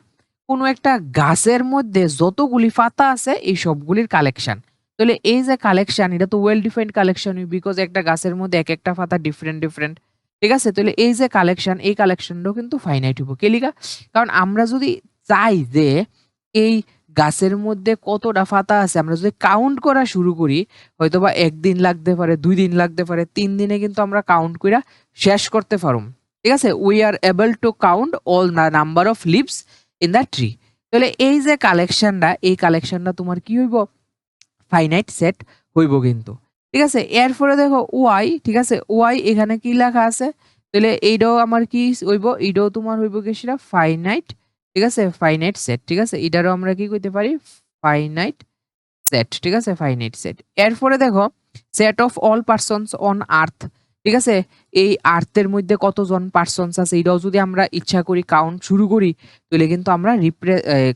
কোনো একটা গাছের মধ্যে যতগুলি পাতা আছে এই সবগুলির কালেকশন। তাহলে এই যে কালেকশন, এটা তো ওয়েল ডিফাইন্ড কালেকশন, বিকজ একটা গাছের মধ্যে এক একটা পাতা ডিফারেন্ট ডিফারেন্ট। ঠিক আছে, তাহলে এই যে কালেকশন, এই কালেকশনটাও কিন্তু ফাইনাইট হইব। কেলিকা, কারণ আমরা যদি চাই যে এই গাছের মধ্যে কতটা পাতা আছে আমরা যদি কাউন্ট করা শুরু করি, হয়তোবা 1 দিন লাগতে পারে, 2 দিন লাগতে পারে, 3 দিনে কিন্তু আমরা কাউন্ট কইরা শেষ করতে পারুম। ঠিক আছে, we are able to count all the number of lives in the tree. তাহলে এই যে কালেকশনটা, এই কালেকশনটা তোমার কি হইব, ফাইনাইট সেট হইব কিন্তু। ঠিক আছে, এরপরে দেখো ওয়াই। ঠিক আছে, ওয়াই এখানে কি লেখা আছে, তাহলে এইটাও আমার কি হইব, এইটাও তোমার হইব কি সেটা ফাইনাইট। ঠিক আছে, ফাইনাইট সেট। ঠিক আছে, এটারও আমরা কি কইতে পারি, ফাইনাইট সেট। ঠিক আছে, ফাইনাইট সেট। এরপরে দেখো set of all persons on earth. ঠিক আছে, এই আর্থের মধ্যে কতজন পারসনস আছে এটাও যদি আমরা ইচ্ছা করি কাউন্ট শুরু করি, তাহলে কিন্তু আমরা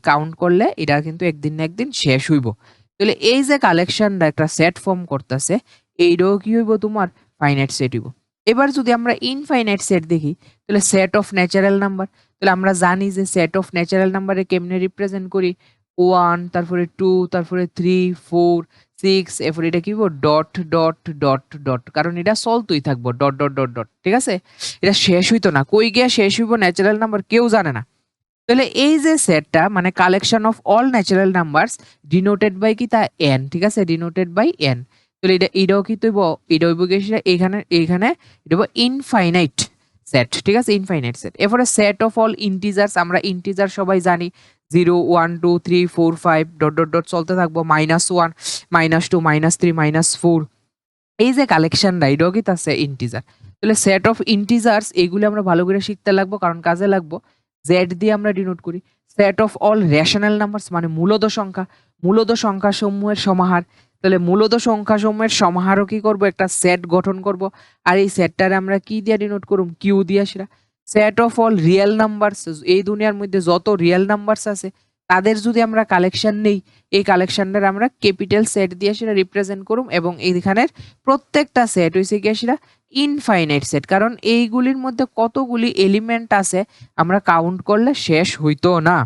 কাউন্ট করলে এটা কিন্তু একদিন না একদিন শেষ হইব। তাহলে এই যে কালেকশনটা একটা সেট ফর্ম করতেছে, এইটাও কি হইব, তোমার ফাইনাইট সেট হইব। এবার যদি আমরা ইনফাইনাইট সেট দেখি, তাহলে সেট অফ ন্যাচারাল নাম্বার। তাহলে আমরা জানি যে সেট অফ ন্যাচারাল নাম্বারে কেমনে রিপ্রেজেন্ট করি, 1, তারপরে 2, তারপরে 3 4 6, এরপরে এটা কি হইব, ডট ডট ডট ডট, কারণ এটা চলতেই থাকবো, ডট ডট ডট ডট। ঠিক আছে, এটা শেষ হইতো না, কই গিয়া শেষ হইব ন্যাচারাল নাম্বার কেউ জানে না। তাহলে এই যে সেটটা মানে collection of all natural numbers denoted by কি, তা এন। ঠিক আছে, ডিনোটেড বাই এন। তাহলে এটাও কি তৈব, এটা হইব কি এখানে এখানে এটা হইব ইনফাইনাইট সেট। ঠিক আছে, ইনফাইনাইট সেট। এরপরে সেট অফ অল ইন্টিজার্স, আমরা ইন্টিজার সবাই জানি 0 1 2 3 4 5 ডট ডট ডট চলতে থাকবো, -1 -2 -3 -4। এই যে কালেকশনটা এটাও কি আছে ইন্টিজার। তাহলে সেট অফ ইন্টিজার্স এগুলো আমরা ভালো করে শিখতে লাগবো, কারণ কাজে লাগবো। জেড দিয়ে আমরা ডিনোট করি। Set of all rational numbers মানে মূলদ সংখ্যা, মূলদ সংখ্যা সমূহের সমাহার। তাহলে মূলদ সংখ্যা সমূহের সমাহারও কি করব, একটা সেট গঠন করব। আর এই সেটটারে আমরা কি দিয়ে ডিনোট করব, কিউ দিয়ে। সেটা set of all real numbers, এই দুনিয়ার মধ্যে যত রিয়েল নাম্বারস আছে তাদের যদি আমরা কালেকশন নেই, এই কালেকশনটার আমরা ক্যাপিটাল সেট দিয়ে সেটা রিপ্রেজেন্ট করুম, এবং এইখানের প্রত্যেকটা সেট হইছে কি সেটা ইনফাইনাইট সেট, কারণ এইগুলির মধ্যে কতগুলি এলিমেন্ট আছে আমরা কাউন্ট করলে শেষ হইতো না।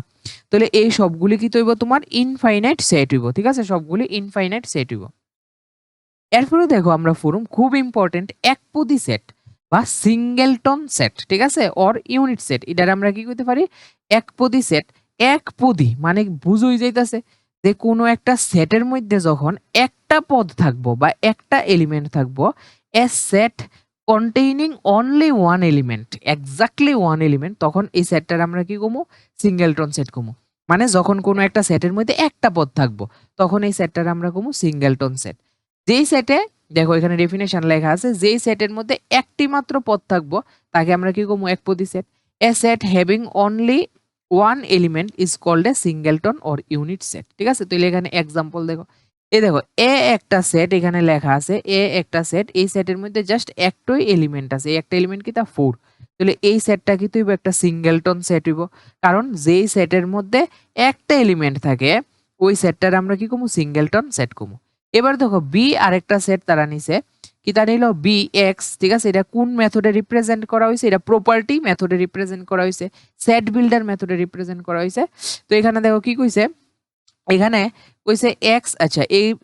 তাহলে এই সবগুলি কি তৈব, তোমার ইনফাইনাইট সেট হইব। ঠিক আছে, সবগুলি ইনফাইনাইট সেট হইব। এরপরে দেখো আমরা ফরম খুব ইম্পর্টেন্ট একপদী সেট বা সিঙ্গেলটন সেট। ঠিক আছে, অর ইউনিট সেট, এটার আমরা কি করতে পারি, একপদী সেট। একপদী মানে বুঝই যাইতেছে যে কোনো একটা সেটের মধ্যে যখন একটা পদ থাকবো বা একটা এলিমেন্ট থাকবো, a set containing only one element, exactly one element, তখন এই সেটটার আমরা কি কমু, সিঙ্গেলটন সেট কমু। মানে যখন কোনো একটা সেটের মধ্যে একটা পদ থাকবো তখন এই সেটটার আমরা কমু সিঙ্গেলটন সেট। যেই সেটে দেখো এখানে ডেফিনেশন লেখা আছে, যেই সেটের মধ্যে একটি মাত্র পদ থাকবো তাকে আমরা কি কমু, একপদী set. A set having only one element is called a singleton or unit set. ঠিক আছে, তাহলে এখানে এক্সাম্পল দেখো, এই দেখো এ একটা সেট, এখানে লেখা আছে এ একটা সেট, এই সেটের মধ্যে জাস্ট একটাই এলিমেন্ট আছে, এই একটা এলিমেন্ট কি তা 4। তাহলে এই সেটটা কি তুইব একটা সিঙ্গেলটন সেট হইব, কারণ যেই সেটের মধ্যে একটা এলিমেন্ট থাকে ওই সেটটার আমরা কি কমু সিঙ্গেলটন সেট কমু। এবার দেখো বি আরেকটা সেট তারা নিছে, কি তা নিল বি এক্স, ঠিক আছে। এটা কোন মেথডে রিপ্রেজেন্ট করা হয়েছে? এটা প্রপার্টি মেথডে রিপ্রেজেন্ট করা হয়েছে, সেট বিল্ডার মেথডে রিপ্রেজেন্ট করা হয়েছে। তো এখানে দেখো কি কইছে, এখানে কইছে এক্স, আচ্ছা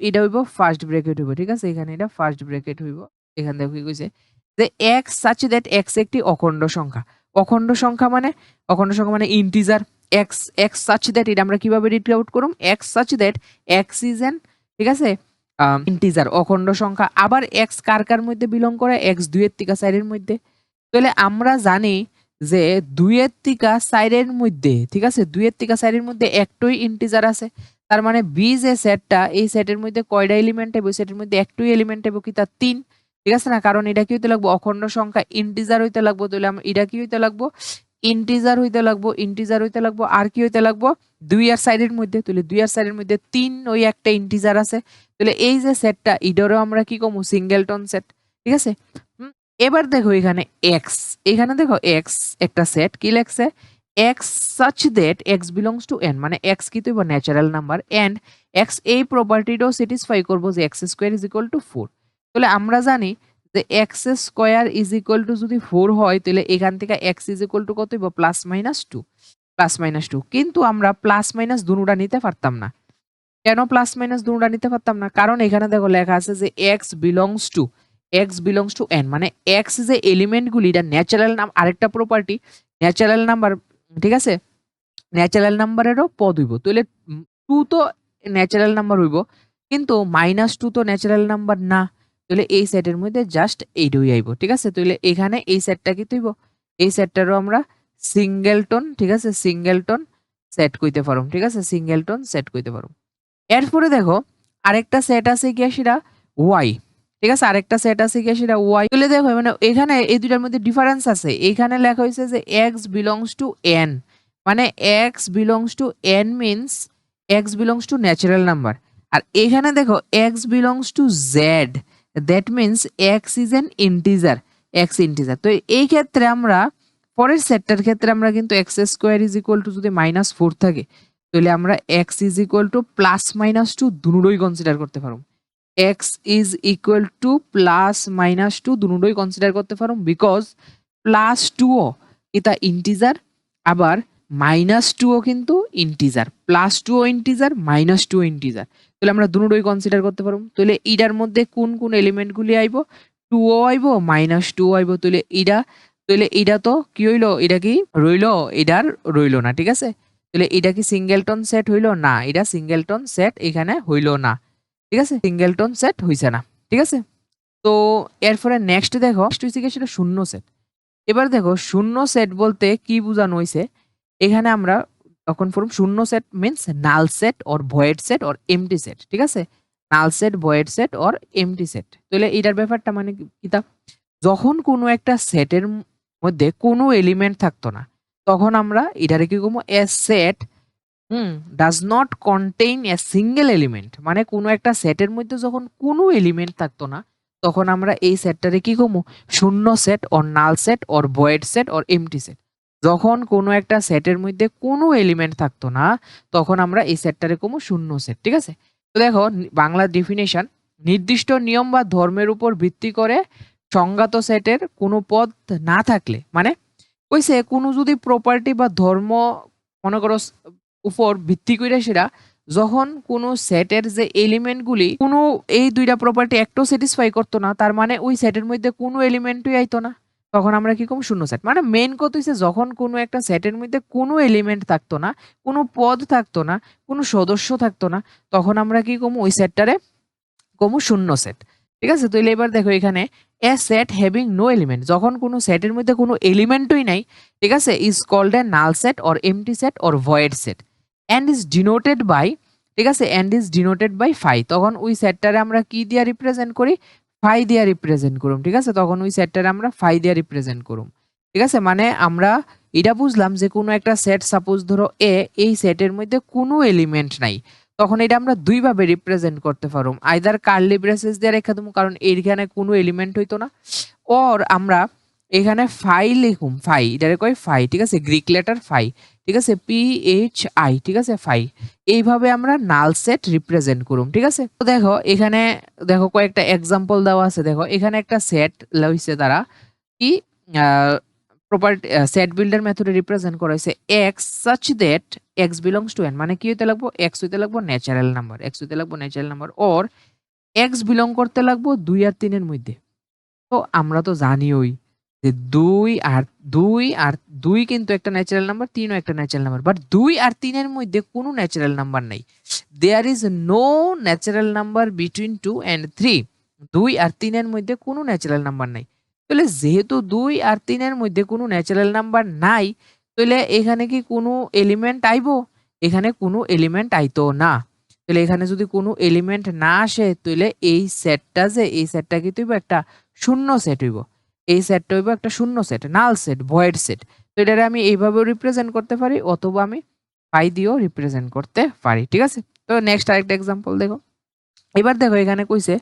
এটা হইব ফার্স্ট ব্র্যাকেট হইব, ঠিক আছে। এখানে এটা ফার্স্ট ব্র্যাকেট হইব। এখানে দেখো কি কইছে যে এক্স সাচ দ্যাট এক্স একটি অখণ্ড সংখ্যা। অখণ্ড সংখ্যা মানে integer. X x such that, এটা আমরা কিভাবে রিড আউট করুম? X such that X is N, ঠিক আছে, ইন্টিজার, অখণ্ড সংখ্যা। আবার এক্স কার কার মধ্যে বিলং করে? এক্স 2 এর থেকে 4 এর মধ্যে। তাহলে আমরা জানি যে 2 এর থেকে 4 এর মধ্যে, ঠিক আছে, 2 এর থেকে 4 এর মধ্যে একটাই ইন্টিজার আছে। তার মানে বি যে সেটটা, এই সেটের মধ্যে কয়টা এলিমেন্ট হবে? সেটের মধ্যে একটাই এলিমেন্ট হবে, কি তার 3, ঠিক আছে না? কারণ এটা কি হইতে লাগবো? অখণ্ড সংখ্যা, ইন্টিজার হইতে লাগবো। তাহলে এটা কি হইতে লাগবো? ইন্টিজার হইতে লাগবো, ইন্টিজার হইতে লাগবো। আর কি হইতে লাগবো? 2 আর 4 এর মধ্যে। তাহলে 2 আর 4 এর মধ্যে 3, ওই একটা ইন্টিজার আছে। তাহলে এই যে সেটটা, এটারও আমরা কি কমু? সিঙ্গেলটন সেট, ঠিক আছে। এবার দেখো এখানে এক্স, এখানে দেখো এক্স একটা সেট, কি লেখছে? X such that x belongs to N, মানে এক্স কি তৈব? Natural number. এন্ড এক্স এই প্রপার্টিটাও স্যাটিসফাই করবো যে x square is equal two 4। তাহলে আমরা জানি যে x square is equal to যদি 4 হয়, তাহলে এখান থেকে এক্স ইজ ইকুয়াল টু কত হইব? Plus minus 2, plus minus 2। কিন্তু আমরা প্লাস মাইনাস দুটোটা নিতে পারতাম না। কেন প্লাস মাইনাস দুটোটা নিতে পারতাম না? কারণ এখানে দেখো লেখা আছে যে এক্স বিলংস টু এন, মানে এক্স যে এলিমেন্ট গুলি, এটা ন্যাচারাল নাম, আরেকটা প্রপার্টি ন্যাচারাল নাম্বার, ঠিক আছে। ন্যাচারাল নাম্বারেরও পদ হইব। তাহলে 2 তো ন্যাচারাল নাম্বার হইব, কিন্তু -2 তো ন্যাচারাল নাম্বার না। তাহলে এই সেটের মধ্যে জাস্ট এইটাই আইব, ঠিক আছে। তাহলে এখানে এই সেটটা কি হইব? এই সেটটারও আমরা সিঙ্গেলটন, ঠিক আছে, সিঙ্গেলটন সেট কইতে পারুম, ঠিক আছে, সিঙ্গেলটন সেট কইতে পারুম। এরপরে দেখো আরেকটা সেট আছে কি, সেটা ওয়াই, ঠিক আছে। আরেকটা সেট আছে কি, সেটা ওয়াই। তাহলে দেখো মানে এখানে এই দুইটার মধ্যে ডিফারেন্স আছে। এখানে লেখা হয়েছে যে এক্স বিলংস টু এন, মানে X belongs to N means X belongs to natural number. আর এখানে দেখো X belongs to Z, that means X is an integer, X integer. তো এই ক্ষেত্রে আমরা পরের সেটটার ক্ষেত্রে আমরা কিন্তু X square is equal to যদি -4 থাকে, তাহলে আমরা X is equal to plus minus 2 দুটোই কনসিডার করতে পারো। X is equal to plus minus 2 দুটোই কনসিডার করতে পারো, বিকজ +2ও এটা ইন্টিজার, আবার -2ও কিন্তু ইন্টিজার। +2ও ইন্টিজার, -2ও ইন্টিজার। তাহলে আমরা দুটোই কনসিডার করতে পারো। তাহলে এটার মধ্যে কোন কোন এলিমেন্টগুলি আইব? 2ও আইব, -2ও আইব। তাহলে এটা তো কি হইলো? এটা কি রইলো? এটার রইলো না, ঠিক আছে। তাহলে এটা কি সিঙ্গেলটন সেট হইলো না? এটা সিঙ্গেলটন সেট এখানে হইলো না, ঠিক আছে, সিঙ্গেলটন সেট হইছে না, ঠিক আছে। তো এরপরে নেক্সট দেখো হইছে কি, সেটা শূন্য সেট। এবার দেখো শূন্য সেট বলতে কি বোঝানো হইছে? এখানে আমরা তখন পড়ব শূন্য set means null set or void set or empty set, ঠিক আছে। Null set, void set or empty set. তাহলে এটার ব্যাপারটা মানে কি তা, যখন কোনো একটা সেটের মধ্যে কোনো এলিমেন্ট থাকতো না, তখন আমরা এটারে কি করবো? A set does not contain a single element, মানে কোনো একটা সেটের মধ্যে যখন কোনো এলিমেন্ট থাকতো না, তখন আমরা এই সেটটারে কি করবো? শূন্য set or null set or void set or empty set. যখন কোনো একটা সেটের মধ্যে কোনো এলিমেন্ট থাকতো না, তখন আমরা এই সেটটারে করবো শূন্য সেট, ঠিক আছে। তো দেখো বাংলা ডেফিনেশন, নির্দিষ্ট নিয়ম বা ধর্মের উপর ভিত্তি করে সংজ্ঞাত সেটের কোনো পদ না থাকলে, মানে কইছে কোনো যদি প্রপার্টি বা ধর্ম মনে করো উপর ভিত্তি করে, সেটা যখন কোনো সেটের যে এলিমেন্টগুলি কোনো এই দুইটা প্রপার্টি একটাও স্যাটিসফাই করতো না, তার মানে ওই সেটের মধ্যে কোনো এলিমেন্টই আইতো না, তখন আমরা কি করব? শূন্য সেট। মানে মেইন কথা হচ্ছে যখন কোনো একটা সেটের মধ্যে কোনো এলিমেন্ট থাকতো না, কোনো পদ থাকতো না, কোনো সদস্য থাকতো না, তখন আমরা কি করব? ওই সেটটারে করব শূন্য সেট, ঠিক আছে। তাহলে এবার দেখো এখানে a set having no element, যখন কোনো সেটের মধ্যে কোনো এলিমেন্টই নাই, ঠিক আছে, is called a null set or empty set or void set and is denoted by, ঠিক আছে, and is denoted by phi. তখন ওই সেটটারে আমরা কি দিয়া রিপ্রেজেন্ট করি? ফাই দিয়া রিপ্রেজেন্ট করুম, ঠিক আছে। তখন ওই সেটটারে আমরা ফাই দিয়া রিপ্রেজেন্ট করুম, ঠিক আছে। মানে আমরা এটা বুঝলাম যে কোনো একটা সেট, সাপোজ ধরো এ, এই সেটের মধ্যে কোনো এলিমেন্ট নাই, তখন এটা আমরা দুই ভাবে রিপ্রেজেন্ট করতে পারুম। আইদার কার্লি ব্রেসেস দিয়ে রেখে দেবো, কারণ এইখানে কোনো এলিমেন্ট হইতো না, অর আমরা এখানে ফাই লিখুম, ফাই এটারে কয় ফাই, ঠিক আছে, গ্রিক লেটার ফাই, ঠিক আছে, PHI, ঠিক আছে, ফাই। এইভাবে আমরা নাল সেট রিপ্রেজেন্ট করুম, ঠিক আছে। তো দেখো এখানে দেখো কয়েকটা এক্সাম্পল দেওয়া আছে। দেখো এখানে একটা সেট লইছে তারা কি প্রপার্টি সেট বিল্ডার মেথডে রিপ্রেজেন্ট করা হয়েছে x such that x belongs to n, মানে কি হইতে লাগবো, x হইতে লাগবো ন্যাচারাল নাম্বার, x হইতে লাগবো natural number, or x belong করতে লাগবো 2 আর 3 এর মধ্যে। তো আমরা তো জানিই যে 2 কিন্তু একটা ন্যাচারাল নাম্বার, 3 ও একটা ন্যাচারাল নাম্বার, বাট 2 আর 3 এর মধ্যে কোনো ন্যাচারাল নাম্বার নাই। There is no natural number between 2 and 3। 2 আর 3 এর মধ্যে কোনো ন্যাচারাল নাম্বার নাই। তাহলে যেহেতু 2 আর 3 এর মধ্যে কোনো ন্যাচারাল নাম্বার নাই, তাহলে এখানে কি কোনো এলিমেন্ট আইবো? এখানে কোনো এলিমেন্ট আইতো না। তাহলে এখানে যদি কোনো এলিমেন্ট না আসে, তাহলে এই সেটটা কি হইব, একটা শূন্য সেট হইব। এই সেটটা হইব একটা শূন্য set, null set, void set. তো এটারে আমি এইভাবেও রিপ্রেজেন্ট করতে পারি, অথবা আমি পাই দিয়েও রিপ্রেজেন্ট করতে পারি, ঠিক আছে। তো নেক্সট আরেকটা এক্সাম্পল দেখো। এবার দেখো এখানে কইছে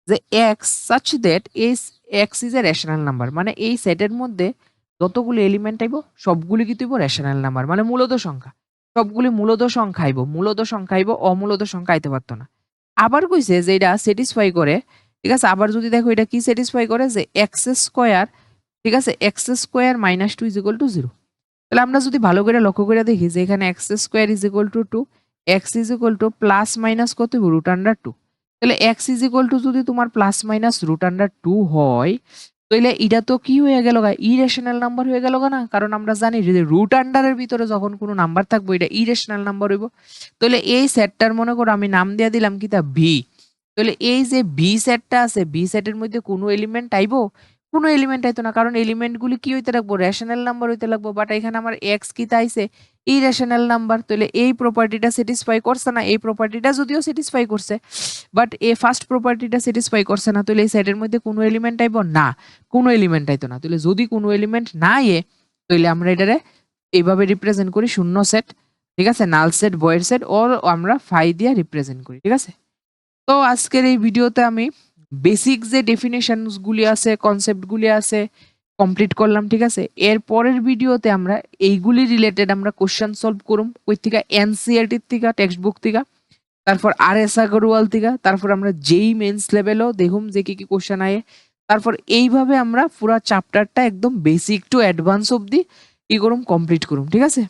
যে x such that x is a rational number, মানে এই সেটের মধ্যে যতগুলো এলিমেন্ট আইব সবগুলি কি হইব রেশনাল নাম্বার, মানে মূলত সংখ্যা। সবগুলি মূলত সংখ্যা আইব, মূলত সংখ্যা আইব, অমূলত সংখ্যা আইতে পারতো না। আবার কইছে যে এটা স্যাটিসফাই করে, ঠিক আছে। আবার যদি দেখো এটা কি স্যাটিসফাই করে, যে এক্স স্কোয়ার, ঠিক আছে, X square minus 2 is equal two 0। তাহলে আমরা যদি ভালো করে লক্ষ্য করে দেখি যে এখানে x square is equal two 2, x is equal to plus minus কত হইব, রুট আন্ডার 2। তাহলে এক্স ইজ ইকুয়াল টু যদি তোমার প্লাস মাইনাস রুট আন্ডার 2 হয়, তাহলে এটা তো কি হয়ে গেল, ইরেশনাল নাম্বার হয়ে গেল না, কারণ আমরা জানি যে রুট আন্ডারের ভিতরে যখন কোনো নাম্বার থাকবো এটা ইরেশনাল নাম্বার হইব। তাহলে এই সেটটার মনে করো আমি নাম দিয়ে দিলাম কি, তা ভি। তাহলে এই যে ভি সেটটা আছে, ভি সেটের মধ্যে কোনো এলিমেন্ট আইবো, কোনো এলিমেন্ট আইতো না, কারণ এলিমেন্টগুলি কি হইতে লাগবো, রেশনাল নাম্বার হইতে লাগবো। বাট এখানে আমার এক্স কি তাইছে, ইরেশনাল নাম্বার। তাহলে এই প্রপার্টিটা স্যাটিসফাই করছে না, এই প্রপার্টিটা যদিও স্যাটিসফাই করছে, বাট এই ফার্স্ট প্রপার্টিটা স্যাটিসফাই করছে না। তাহলে এই সেটের মধ্যে কোনো এলিমেন্ট আইবো না, কোনো এলিমেন্ট আইতো না। তাহলে যদি কোনো এলিমেন্ট না আয়ে, তাহলে আমরা এটারে এইভাবে রিপ্রেজেন্ট করি, শূন্য সেট, ঠিক আছে, নাল সেট, ভয়েড সেট, ওর আমরা ফাই দিয়ে রিপ্রেজেন্ট করি, ঠিক আছে। তো আজকের এই ভিডিওতে আমি বেসিক যে ডেফিনেশনস গুলি আছে, কনসেপ্ট গুলি আছে, কমপ্লিট করলাম, ঠিক আছে। এর পরের ভিডিওতে আমরা এইগুলি রিলেটেড আমরা কোশ্চেন সলভ করুম, কই থেকে, এনসিইআরটি থেকে, টেক্সট বুক থেকে, তারপর RS আগরওয়াল থেকে, তারপর আমরা যেই মেন্স লেভেলও দেখুম যে কি কি কোশ্চেন আয়ে। তারপর এইভাবে আমরা পুরো চ্যাপ্টারটা একদম বেসিক টু অ্যাডভান্স অবধি কি করুম, কমপ্লিট করুম, ঠিক আছে।